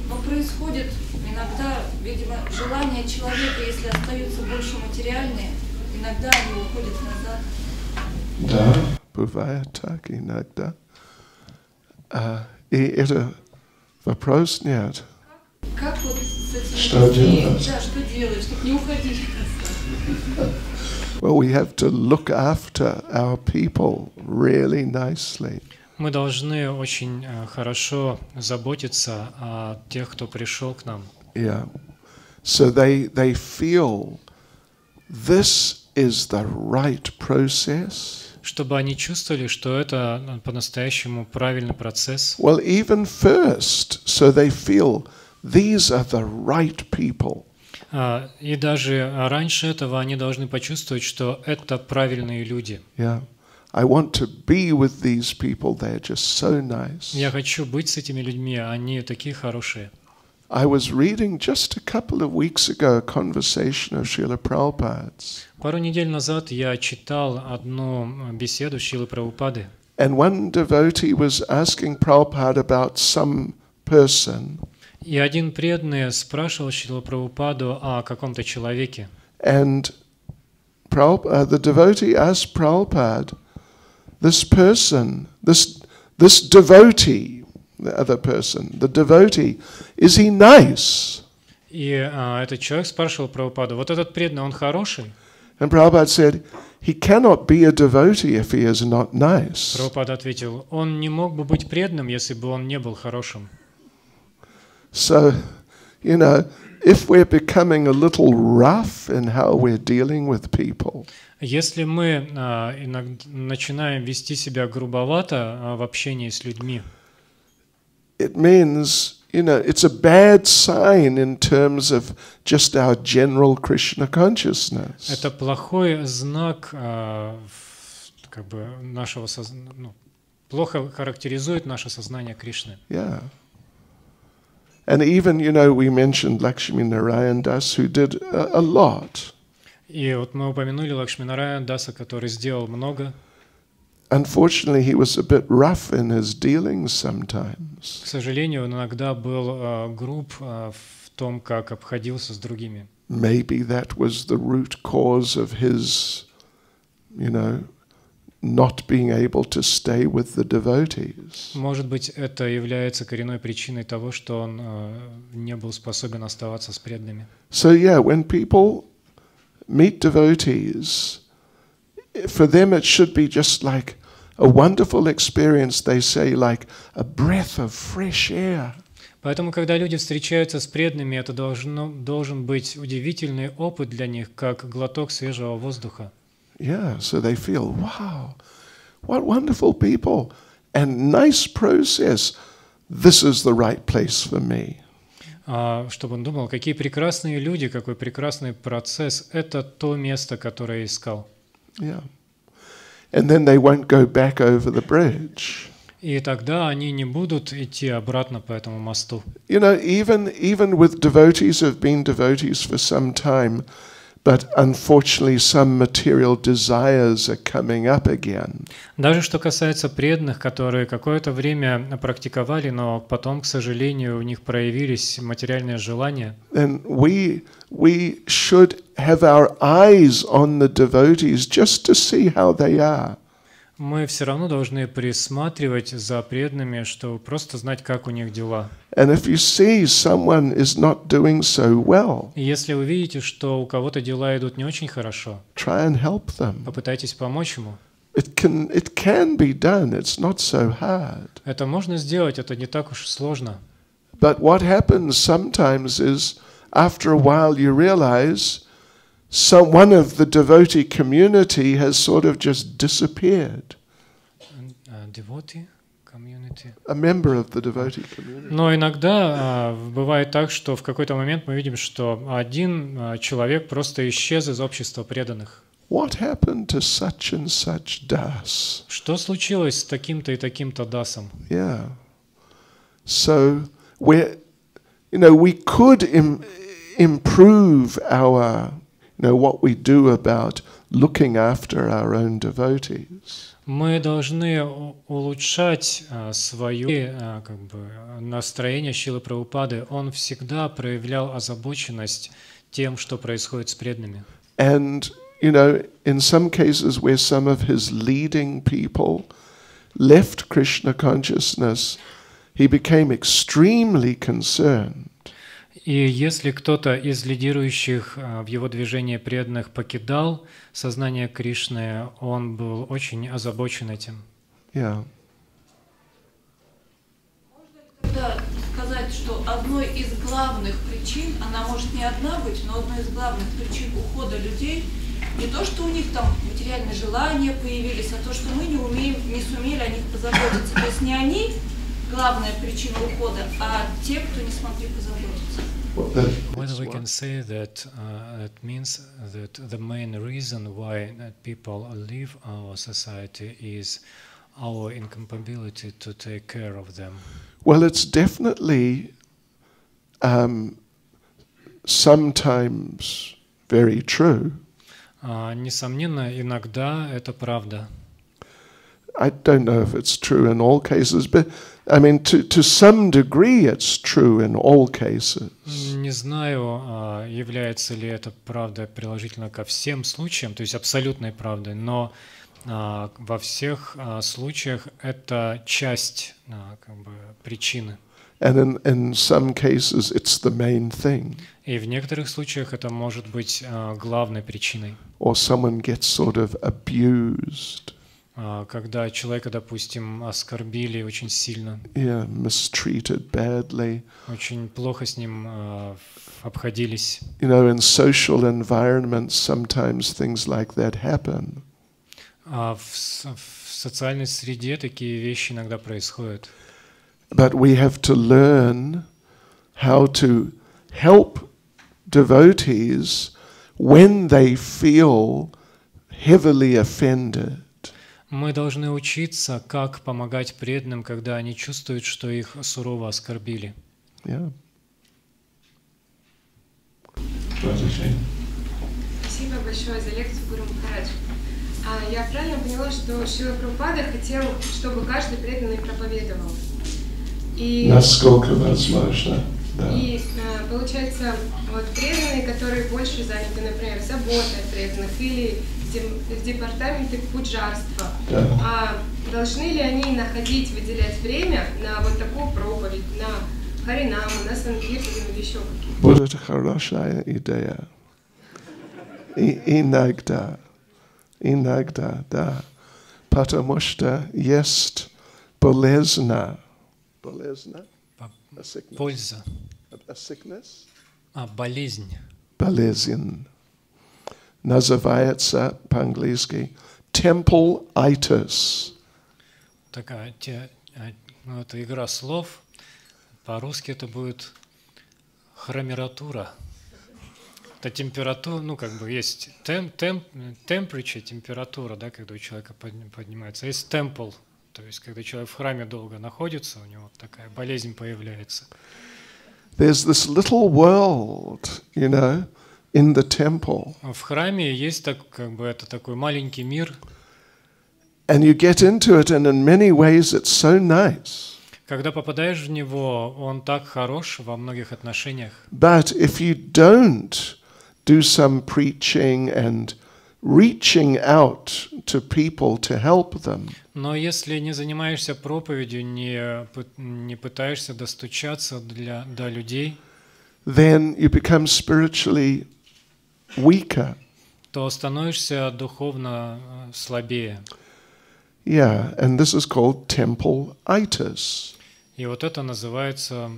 Но происходит иногда, видимо, желание человека, если остаются больше материальные, иногда они уходят назад. Да, бывает так иногда. И это вопрос нет. Как вот с этим Что делать? Да, что делать, чтобы не уходить назад? Well, we have to look after our people really nicely. Мы должны очень хорошо заботиться о тех, кто пришел к нам. Yeah. So they feel this is the right process. Чтобы они чувствовали, что это по-настоящему правильный процесс. Well, even first, so they feel these are the right people. И даже раньше этого они должны почувствовать, что это правильные люди. Yeah. I want to be with these people. They're just so nice. Я хочу быть с этими людьми, они такие хорошие. I was reading just a couple of weeks ago a conversation of Srila Prabhupada's. Пару недель назад я читал одну беседу Шрилы Прабхупады. And one devotee was asking Prabhupada about some person. И один преданный спрашивал Шрилу Прабхупаду о каком-то человеке. And the devotee asked Prabhupada, this person, this devotee, the other person, the devotee, is he nice? И этот человек спрашивал Прабхупаду, вот этот преданный, он хороший? And Prabhupada said, he cannot be a devotee if he is not nice. Прабхупада ответил, он не мог бы быть преданным, если бы он не был хорошим. So, you know, if we're becoming a little rough in how we're dealing with people, если мы начинаем вести себя грубовато в общении с людьми, it means, you know, it's a bad sign in terms of just our general Krishna consciousness. это плохой знак как бы нашего сознания, плохо характеризует наше сознание Кришны. Yeah. And even, you know, we mentioned Lakshmi Narayan Das, who did a lot. И вот мы упомянули Лакшминараяна Даса, который сделал много. Unfortunately, he was a bit rough in his dealings sometimes. К сожалению, он иногда был груб в том, как обходился с другими. Maybe that was the root cause of his, you know, not being able to stay with the devotees. Может быть, это является коренной причиной того, что он не был способен оставаться с преданными. So yeah, when people meet devotees, for them it should be just like a wonderful experience, they say, like a breath of fresh air. Поэтому, когда люди встречаются с преданными, это должен быть удивительный опыт для них, как глоток свежего воздуха. Yeah, so they feel, wow, what wonderful people, and nice process. This is the right place for me. Чтобы он думал, какие прекрасные люди, какой прекрасный процесс. Это то место, которое я искал. Yeah. And then they won't go back over the bridge. И тогда они не будут идти обратно по этому мосту. You know, even with devotees who have been devotees for some time, but unfortunately some material desires are coming up again. Даже что касается преданных, которые какое-то время практиковали, но потом, к сожалению, у них проявились материальные желания. And we should have our eyes on the devotees just to see how they are. Мы все равно должны присматривать за преданными, чтобы просто знать, как у них дела. And if you see someone is not doing so well, И если вы видите, что у кого-то дела идут не очень хорошо, try and help them. попытайтесь помочь ему. It can be done. It's not so hard. Это можно сделать, это не так уж сложно. But what happens sometimes is, after a while, you realize one of the devotee community has sort of just disappeared. Devotee community. A member of the devotee community. Но иногда бывает так, что в какой-то момент мы видим, что один человек просто исчез из общества преданных. What happened to such and such das? Что случилось с таким-то и таким-то дасом? Yeah. So we could improve our, what we do about looking after our own devotees. Мы должны улучшать свое настроение Шрилы Прабхупады. Он всегда проявлял озабоченность тем, что происходит с преданными. And, in some cases where some of his leading people left Krishna consciousness, he became extremely concerned. И если кто-то из лидирующих в его движении преданных покидал сознание Кришны, он был очень озабочен этим. Yeah. Можно ли тогда сказать, что одной из главных причин, она может не одна быть, но одной из главных причин ухода людей не то, что у них там материальные желания появились, а то, что мы не сумели о них позаботиться. То есть не они главная причина ухода, а те, кто не смогли позаботиться. Whether we can say that it means that the main reason why people leave our society is our incapability to take care of them. Well, it's definitely sometimes very true. Несомненно, иногда это правда. I don't know if it's true in all cases, but I mean, to some degree, it's true in all cases. Не знаю, является ли это правда приложительно ко всем случаям, то есть абсолютной правдой, но во всех случаях это часть причины. And in some cases, it's the main thing. И в некоторых случаях это может быть главной причиной. Or someone gets sort of abused. Когда человека, допустим, оскорбили очень сильно, mistreated badly. Очень плохо с ним обходились. In social environments, sometimes things like that happen. В социальной среде такие вещи иногда происходят. But we have to learn how to help devotees when they feel heavily offended. Мы должны учиться, как помогать преданным, когда они чувствуют, что их сурово оскорбили. Yeah. Спасибо большое за лекцию, Гуру Махарадж. Я правильно поняла, что Шрила Прабхупада хотел, чтобы каждый преданный проповедовал. И получается, вот преданные, которые больше заняты, например, заботой о преданных или в департаменте пуджарства, должны ли они находить, выделять время на вот такую проповедь, на Харинаму, на Санкиртан или еще какие-то? Будет хорошая идея. Иногда, да. Потому что есть полезно. Польза. Болезнь. Болезнь. Называется по-английски temple-itis. Такая, это игра слов. По-русски это будет хромература. Это температура, есть temperature, температура, да, когда у человека поднимается. Есть temple, То есть, когда человек в храме долго находится, у него такая болезнь появляется. There's this little world, in the temple. В храме есть как бы это такой маленький мир. And you get into it, and in many ways it's so nice. Когда попадаешь в него, он так хорош во многих отношениях. But if you don't do some preaching and reaching out to people to help them, Но если не занимаешься проповедью, не пытаешься достучаться до людей, then you become spiritually weaker. то становишься духовно слабее. Yeah, and this is called temple-itis. И вот это называется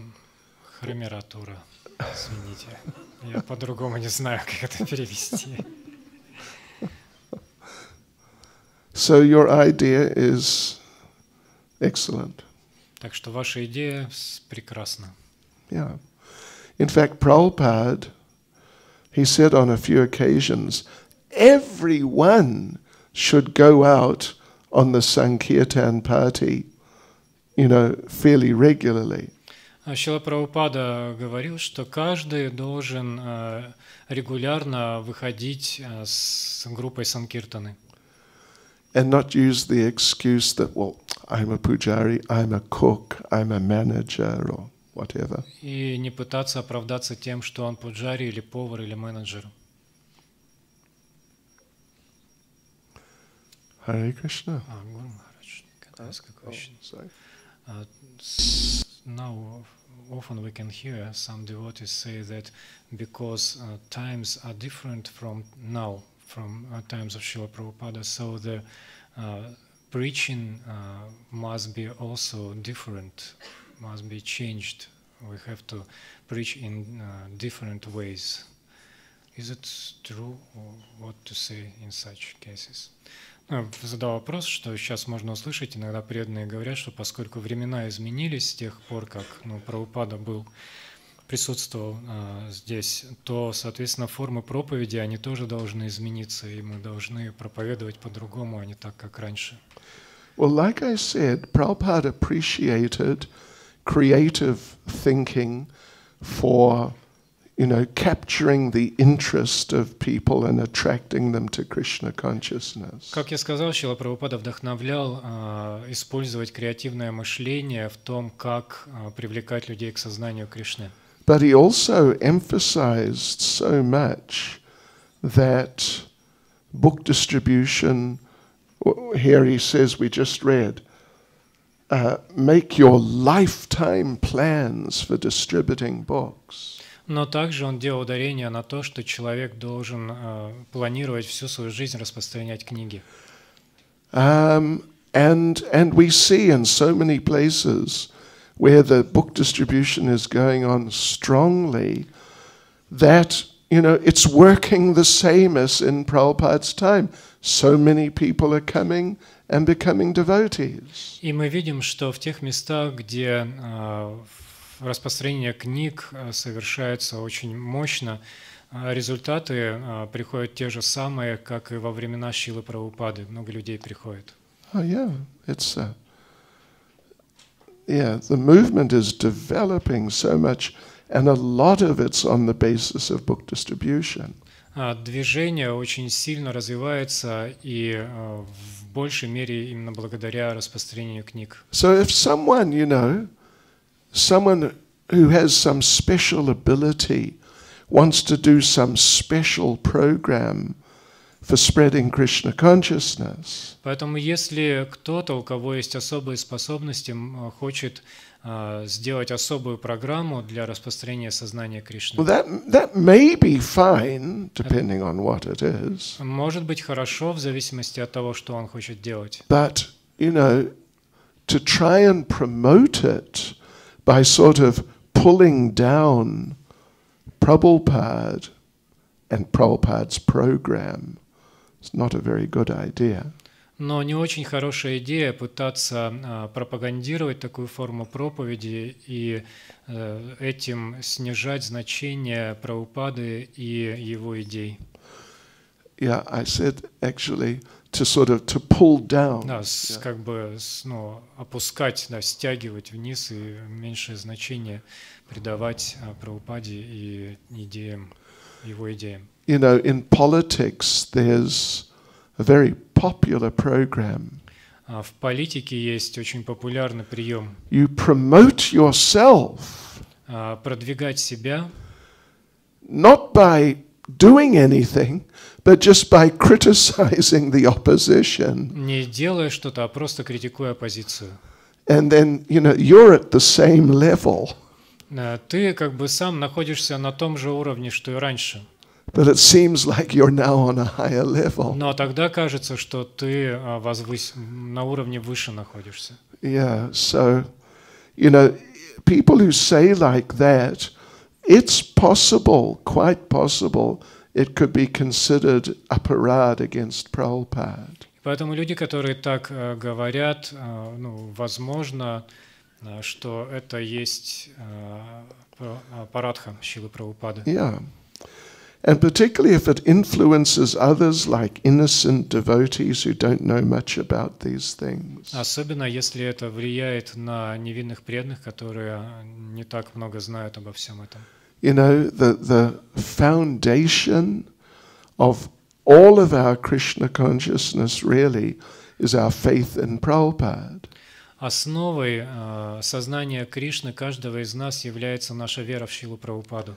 храмература. Извините, я по-другому не знаю, как это перевести. So your idea is excellent. Так что ваша идея прекрасна. Yeah. In fact, Prabhupada, he said on a few occasions, everyone should go out on the Sankirtan party, fairly regularly. Шрила Прабхупада говорил, что каждый должен регулярно выходить с группой санкиртаны. And not use the excuse that, well, I'm a pujari, I'm a cook, I'm a manager, or whatever. И не пытаться оправдаться тем, что он пуджари или повар или менеджер. Hare Krishna. Guru Maharaj, can I ask a question? Sorry. Now, often we can hear some devotees say that because times are different from now, from times of Srila Prabhupada, so the preaching must be also different, must be changed. We have to preach in different ways. Is it true, or what to say in such cases? Задал вопрос, что сейчас можно услышать, иногда преданные говорят, что поскольку времена изменились с тех пор, как Прабхупада присутствовал здесь, то, соответственно, формы проповеди, они тоже должны измениться, и мы должны проповедовать по-другому, а не так, как раньше. Well, like I said, Prabhupada appreciated creative thinking for capturing the interest of people and attracting them to Krishna consciousness. Как я сказал, Шрила Прабхупада вдохновлял использовать креативное мышление в том, как привлекать людей к сознанию Кришны. But he also emphasized so much that book distribution, here he says, we just read, make your lifetime plans for distributing books. Но также он делал ударение на то, что человек должен планировать всю свою жизнь распространять книги. And we see in so many places where the book distribution is going on strongly that, it's working the same as in Prabhupada's time. So many people are coming and becoming devotees. И мы видим, что в тех местах, где распространение книг совершается очень мощно, результаты приходят те же самые, как и во времена Шрилы Прабхупады. Много людей приходит. Oh yeah, it's the movement is developing so much, and a lot of it's on the basis of book distribution. Движение очень сильно развивается, и в большей мере именно благодаря распространению книг. So if someone who has some special ability wants to do some special program for spreading Krishna consciousness. Поэтому если кто-то, у кого есть особые способности, хочет сделать особую программу для распространения сознания Кришны. Well, that may be fine, depending on what it is. Может быть хорошо в зависимости от того, что он хочет делать. But, to try and promote it by sort of pulling down Prabhupada and Prabhupada's program, it's not a very good idea. Но не очень хорошая идея пытаться пропагандировать такую форму проповеди и этим снижать значение Прабхупады и его идей. Yeah, I said actually to sort of to pull down. Да, как бы опускать, да, стягивать вниз и меньшее значение придавать Прабхупаде и идеям, его идеям. You know, in politics, there's a very popular program. В политике есть очень популярный прием. You promote yourself. Продвигать себя. Not by doing anything, but just by criticizing the opposition. Не делая что-то, а просто критикуя оппозицию. And then, you know, you're at the same level. Ты как бы сам находишься на том же уровне, что и раньше. But it seems like you're now on a higher level. Но тогда кажется, что ты на уровне выше находишься. Yeah, so, you know, people who say like that, it's possible, quite possible, it could be considered a parade against Prabhupada. Поэтому люди, которые так говорят, возможно, что это есть парадха Шрилы Прабхупады. Yeah. And particularly if it influences others like innocent devotees who don't know much about these things. Особенно если это влияет на невинных преданных, которые не так много знают обо всем этом. You know, the foundation of all of our Krishna consciousness really is our faith in Prabhupada. Основой сознания Кришны каждого из нас является наша вера в Шрилу Прабхупаду.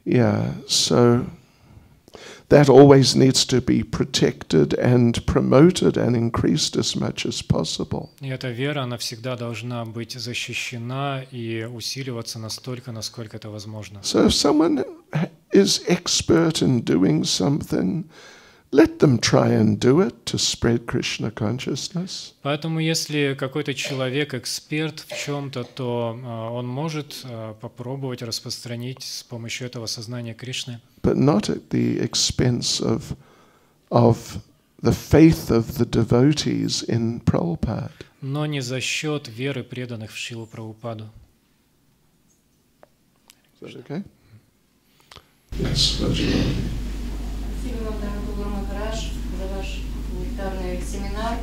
Yeah, so that always needs to be protected and promoted and increased as much as possible. И эта вера, она всегда должна быть защищена и усиливаться настолько, насколько это возможно. So if someone is expert in doing something, let them try and do it to spread Krishna consciousness. Поэтому, если какой-то человек эксперт в чем-то, то он может попробовать распространить с помощью этого сознания Кришны. But not at the expense of the faith of the devotees in Prabhupada. Но не за счет веры преданных в Шрилу Прабхупаду. Is that okay? Yes, Спасибо вам, дорогой Гуру Махарадж, за ваш гуманитарный семинар.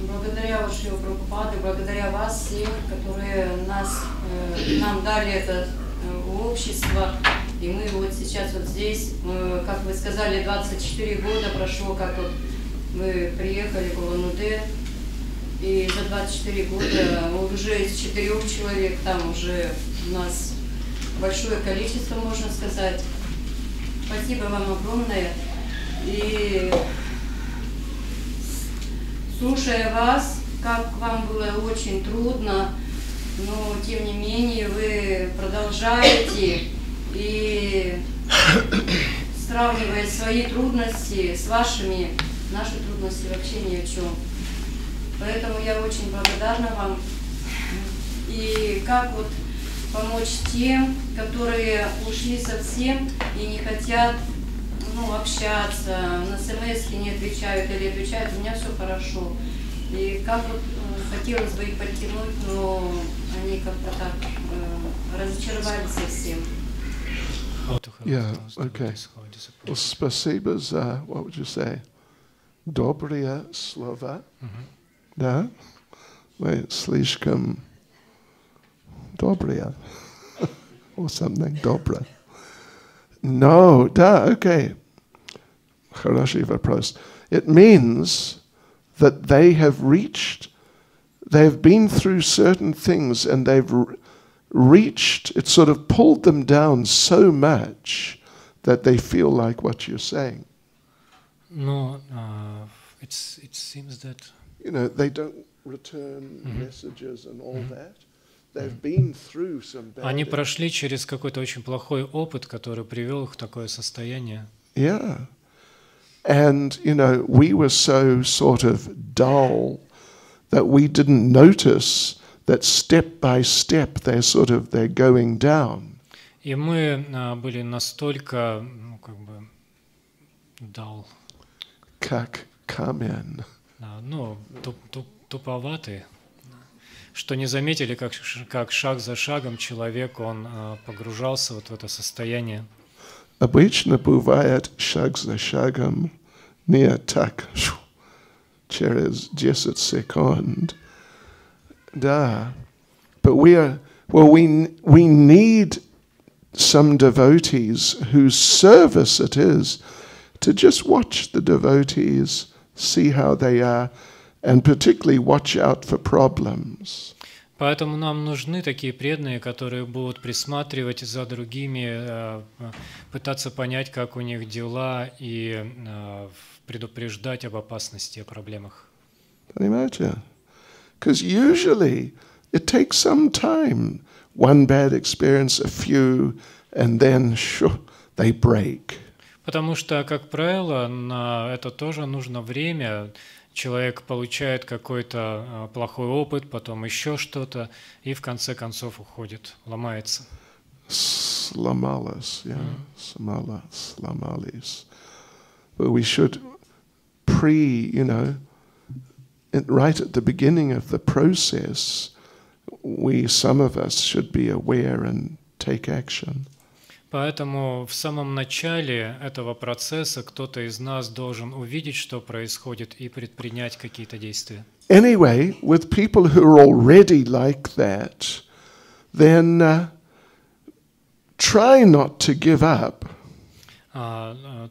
Благодаря Шриле Прабхупаде, благодаря вас всех, которые нам дали это общество, и мы вот сейчас вот здесь, как вы сказали, 24 года прошло, как вот мы приехали в Улан-Удэ, и за 24 года уже из 4 человек там уже у нас большое количество, можно сказать. Спасибо вам огромное. И слушая вас, как вам было очень трудно, но тем не менее вы продолжаете, и сравнивая свои трудности с вашими, наши трудности вообще ни о чем. Поэтому я очень благодарна вам. И как вот помочь тем, которые ушли совсем и не хотят общаться, на смс-ки не отвечают или отвечают, у меня все хорошо. И как вот хотелось бы их подтянуть, но они как-то так разочаровались совсем. Yeah, okay. Well, спасибо за, what would you say, добрые слова. Да? Вы слишком добрые. Or something, добро. No, да, okay. Хороший вопрос. It means that they have been through certain things and they've reached, it sort of pulled them down so much that they feel like what you're saying. No, it seems that... You know, they don't return messages and all that. They've been through some bad... Они прошли через какой-то очень плохой опыт, который привел их в такое состояние. Yeah. And, you know, we were so sort of dull that we didn't notice that step by step they're going down. И мы были настолько, dull. Как камень. Туповатые, что не заметили, как шаг за шагом человек, он погружался вот в это состояние. обычно бывает шаг за шагом, не так через 10 секунд. Да. But we need some devotees whose service it is to just watch the devotees, see how they are, and particularly watch out for problems. Поэтому нам нужны такие преданные, которые будут присматривать за другими, пытаться понять, как у них дела, и предупреждать об опасности, о проблемах. Понимаете? Because usually it takes some time. One bad experience, a few, and then they break. Потому что, как правило, на это тоже нужно время. Человек получает какой-то плохой опыт, потом еще что-то, и в конце концов уходит, ломается. Сломалось, yeah. Сломались. But we should right at the beginning of the process, some of us should be aware and take action. Поэтому в самом начале этого процесса кто-то из нас должен увидеть, что происходит, и предпринять какие-то действия. Anyway, with people who are already like that, then try not to give up.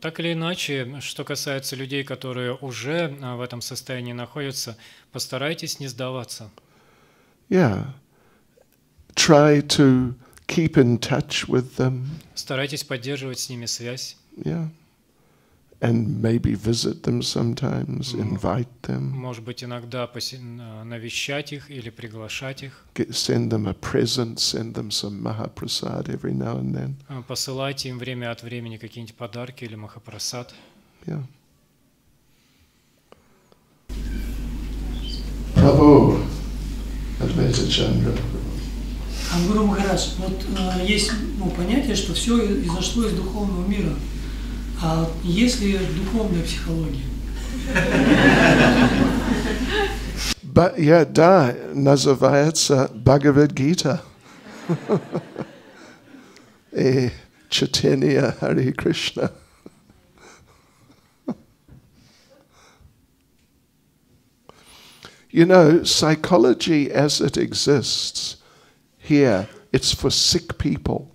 Так или иначе, что касается людей, которые уже в этом состоянии находятся, постарайтесь не сдаваться. Yeah. Try to keep in touch with them. Старайтесь поддерживать с ними связь. Yeah. And maybe visit them sometimes, invite them. Может быть, иногда навещать их или приглашать их. Send them a present, send them some mahaprasad every now and then. Посылайте им время от времени какие-нибудь подарки или махапрасад. Yeah. Prabhu, Advaita Chandra. Гуру Махарадж, вот есть понятие, что все изошло из духовного мира. А есть ли духовная психология? Да, называется Bhagavad-Gita. Чайтанья Харе Кришна. You know, psychology as it exists here, it's for sick people.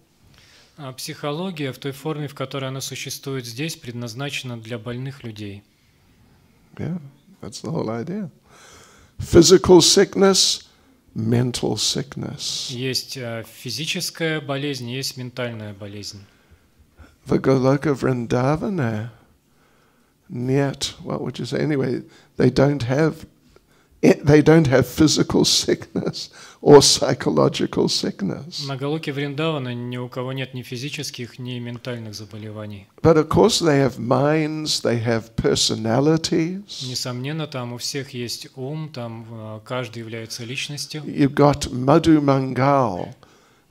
Психология в той форме, в которой она существует здесь, предназначена для больных людей. Yeah, that's the whole idea. Physical sickness, mental sickness. Есть физическая болезнь, есть ментальная болезнь. В Goloka Vrindavana, нет, what would you say? Anyway, they don't have physical sickness or psychological sickness. На Галоке Вриндавана ни у кого нет ни физических, ни ментальных заболеваний. But of course they have minds, they have personalities. Несомненно, там у всех есть ум, там каждый является личностью. You've got Madhu Mangal,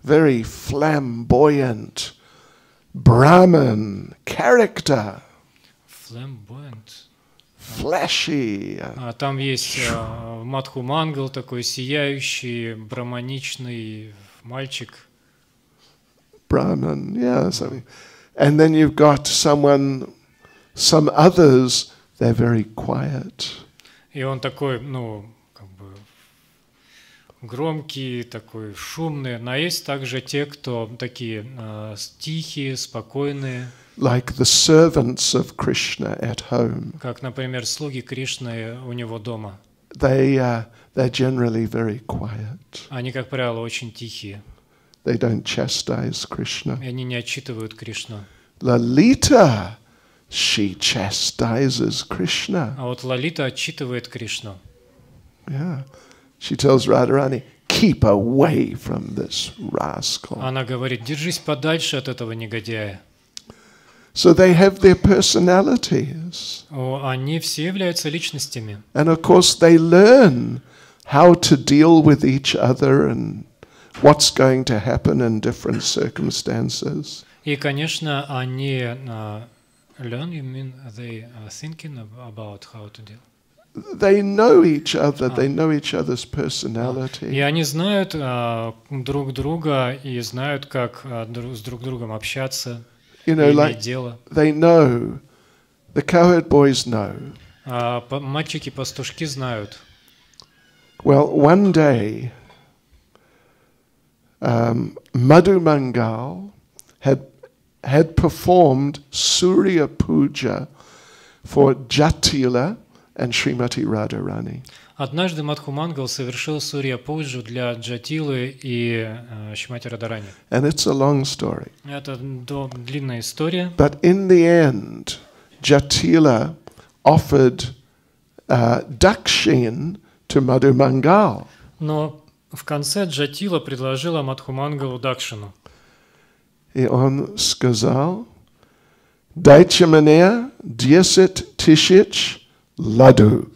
very flamboyant Brahman character. Flamboyant. Flashy. Там есть Мадху Мангал, такой сияющий, браманичный мальчик. Brahman, yeah, something. And then you've got some others, they're very quiet. И он такой, как бы громкий, такой шумный. Но есть также те, кто такие тихие, спокойные. Like the servants of Krishna at home. Как, например, слуги Кришны у него дома. They're generally very quiet. Они, как правило, очень тихие. They don't chastise Krishna. И они не отчитывают Кришну. Lalita, she chastises Krishna. А вот Лалита отчитывает Кришну. Yeah. She tells Radharani, keep away from this rascal. Она говорит, держись подальше от этого негодяя. So they have their personalities. Они все являются личностями. And of course they learn how to deal with each other and what's going to happen in different circumstances. И, конечно, они learn, you mean they are thinking about how to deal? They know each other, they know each other's personality. И они знают друг друга и знают, как с друг другом общаться. you know, иметь like дело. they know, the cowherd boys know. А мальчики-пастушки знают. Well, one day, Madhu Mangal had performed Surya Puja for Jatila and Srimati Radharani. Однажды Мадхумангал совершил Сурья-пуджу для Джатилы и Шримати Радхарани. And it's a long story. Это длинная история. But in the end, Jatila offered dakshin to Madhu Mangal. Но в конце Джатила предложила Мадхумангалу дакшину. И он сказал: «Дайте мне 10 тысяч ладу».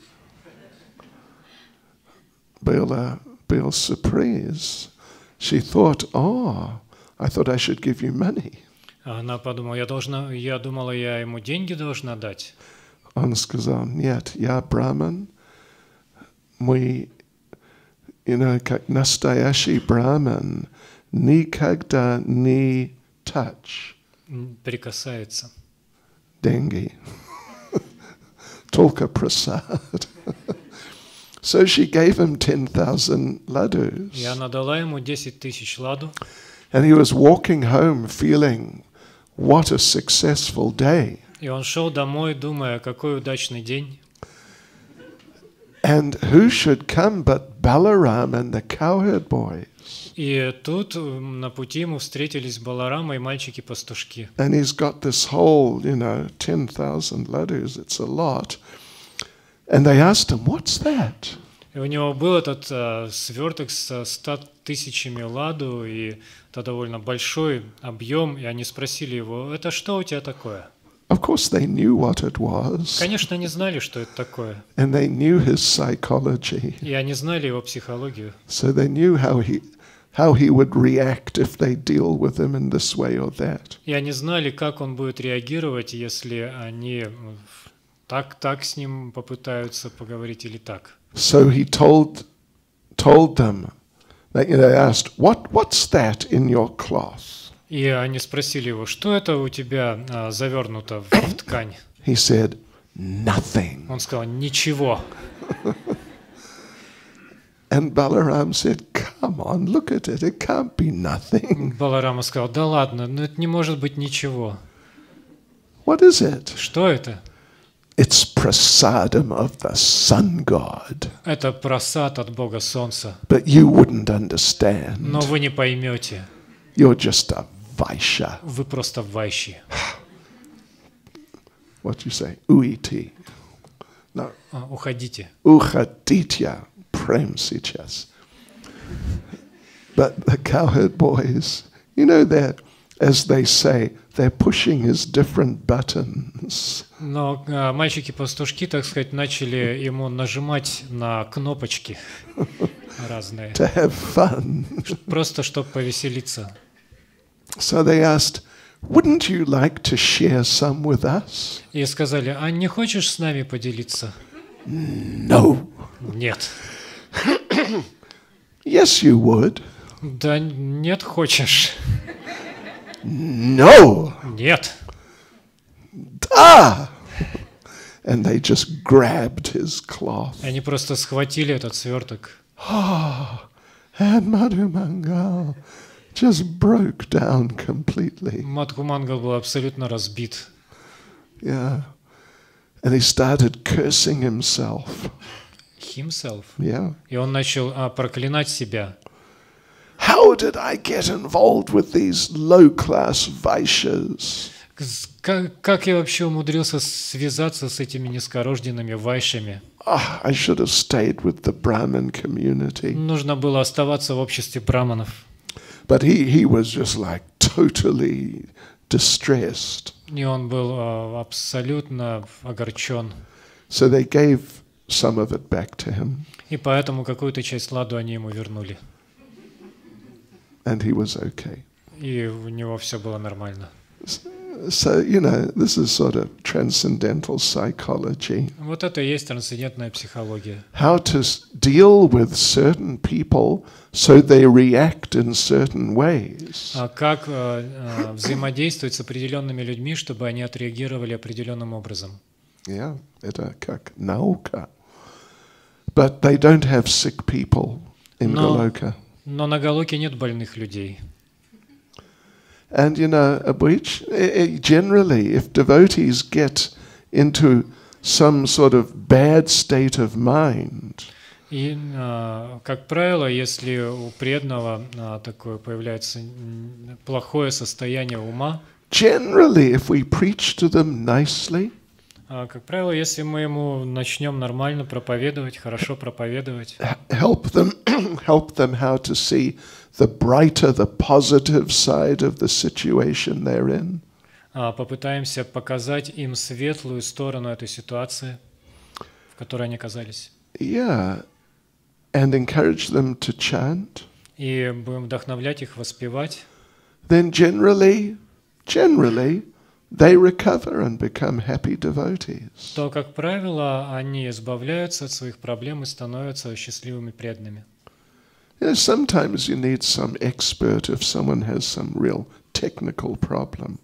Был сюрприз. She thought, oh, I thought I should give you money. Она подумала, я думала, я ему деньги должна дать. Он сказал: нет, я браман. Мы, как настоящий браман, никогда не прикасается. Деньги. Только прасад. So she gave him 10,000 ladus. И она дала ему 10 тысяч ладу. And he was walking home feeling, what a successful day. И он шел домой, думая, какой удачный день. And who should come but Balaram and the cowherd boys? И тут на пути ему встретились Баларама и мальчики-пастушки. And he's got this whole, 10,000 ladus, it's a lot. And they asked him, what's that? И у него был этот сверток со 100 тысячами ладу, и это довольно большой объем, и они спросили его, это что у тебя такое? Of course they knew what it was. Конечно, они знали, что это такое. And they knew his psychology. И они знали его психологию. So they knew how he would react if they deal with him in this way or that. И они знали, как он будет реагировать, если они так с ним попытаются поговорить или так. So he told them, they asked, what's that in your cloth? И они спросили его, что это у тебя завернуто в ткань? He said, nothing. Он сказал, ничего. And Balaram said, come on, look at it can't be nothing. Баларама сказал, да ладно, но это не может быть ничего. What is it? Что это? It's prasadam of the sun god. Это прасад от Бога Солнца. But you wouldn't understand. Но вы не поймете. You're just a vaishya. Вы просто вайши. What you say? Uiti. No. Уходите. Uchaditya prem сейчас. But the cowherd boys, they're, as they say, they're pushing his different buttons. Но мальчики-пастушки, так сказать, начали ему нажимать на кнопочки разные. To have fun. Просто чтобы повеселиться. So they asked, wouldn't you like to share some with us? И сказали, а не хочешь с нами поделиться? No. Нет. Yes, you would. Да нет, хочешь. No. Нет. Da. And they just grabbed his cloth. Они просто схватили этот сверток. And Madhu Mangal just broke down completely. Мадхумангал был абсолютно разбит. Yeah. And he started cursing himself. Himself? Yeah. И он начал проклинать себя. How did I get involved with these low-class vaishyas? Как я вообще умудрился связаться с этими низкорожденными вайшами? I should have stayed with the Brahmin community. Нужно было оставаться в обществе браманов. But he was just like totally distressed. И он был абсолютно огорчен. So they gave some of it back to him. И поэтому какую-то часть ладу они ему вернули. And he was okay. И у него все было нормально. So, you know, this is sort of transcendental psychology. Вот это и есть трансцендентная психология. How to deal with certain people so they react in certain ways. Как взаимодействовать с определенными людьми, чтобы они отреагировали определенным образом. Yeah, это как наука. But they don't have sick people in Goloka. Но на Галоке нет больных людей. And you know, generally, if devotees get into some sort of bad state of mind, И, как правило, если у преданного такое появляется плохое состояние ума, generally, if we preach to them nicely, как правило, если мы ему начнем нормально проповедовать, хорошо проповедовать, help them how to see the brighter, the positive side of the situation they're in, попытаемся показать им светлую сторону этой ситуации, в которой они оказались. Yeah, and encourage them to chant, И будем вдохновлять их воспевать, then generally, they recover and become happy devotees. то, как правило, они избавляются от своих проблем и становятся счастливыми преданными. You know, sometimes you need some expert if someone has some real technical problem.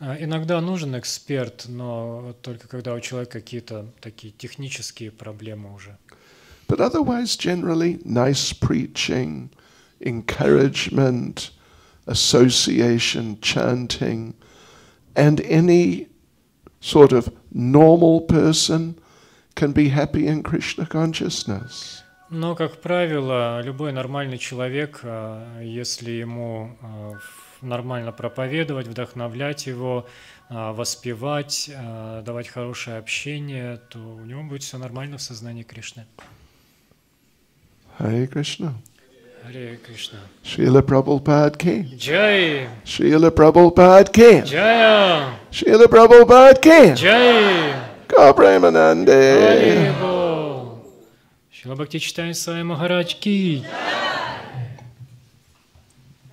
Иногда нужен эксперт, но только когда у человека какие-то такие технические проблемы уже. But otherwise, generally, nice preaching, encouragement, association, chanting, and any sort of normal person can be happy in Krishna consciousness. Но, как правило, любой нормальный человек, если ему нормально проповедовать, вдохновлять его, воспевать, давать хорошее общение, то у него будет все нормально в сознании Кришны. Hare Krishna. Харе Кришна. Srila Prabhupada ki. Джай! Srila Prabhupada ki. Джая! Srila Prabhupada ki. Джай! Go Premanande. Шрила Бхакти Чайтанья Свами махарадж ки.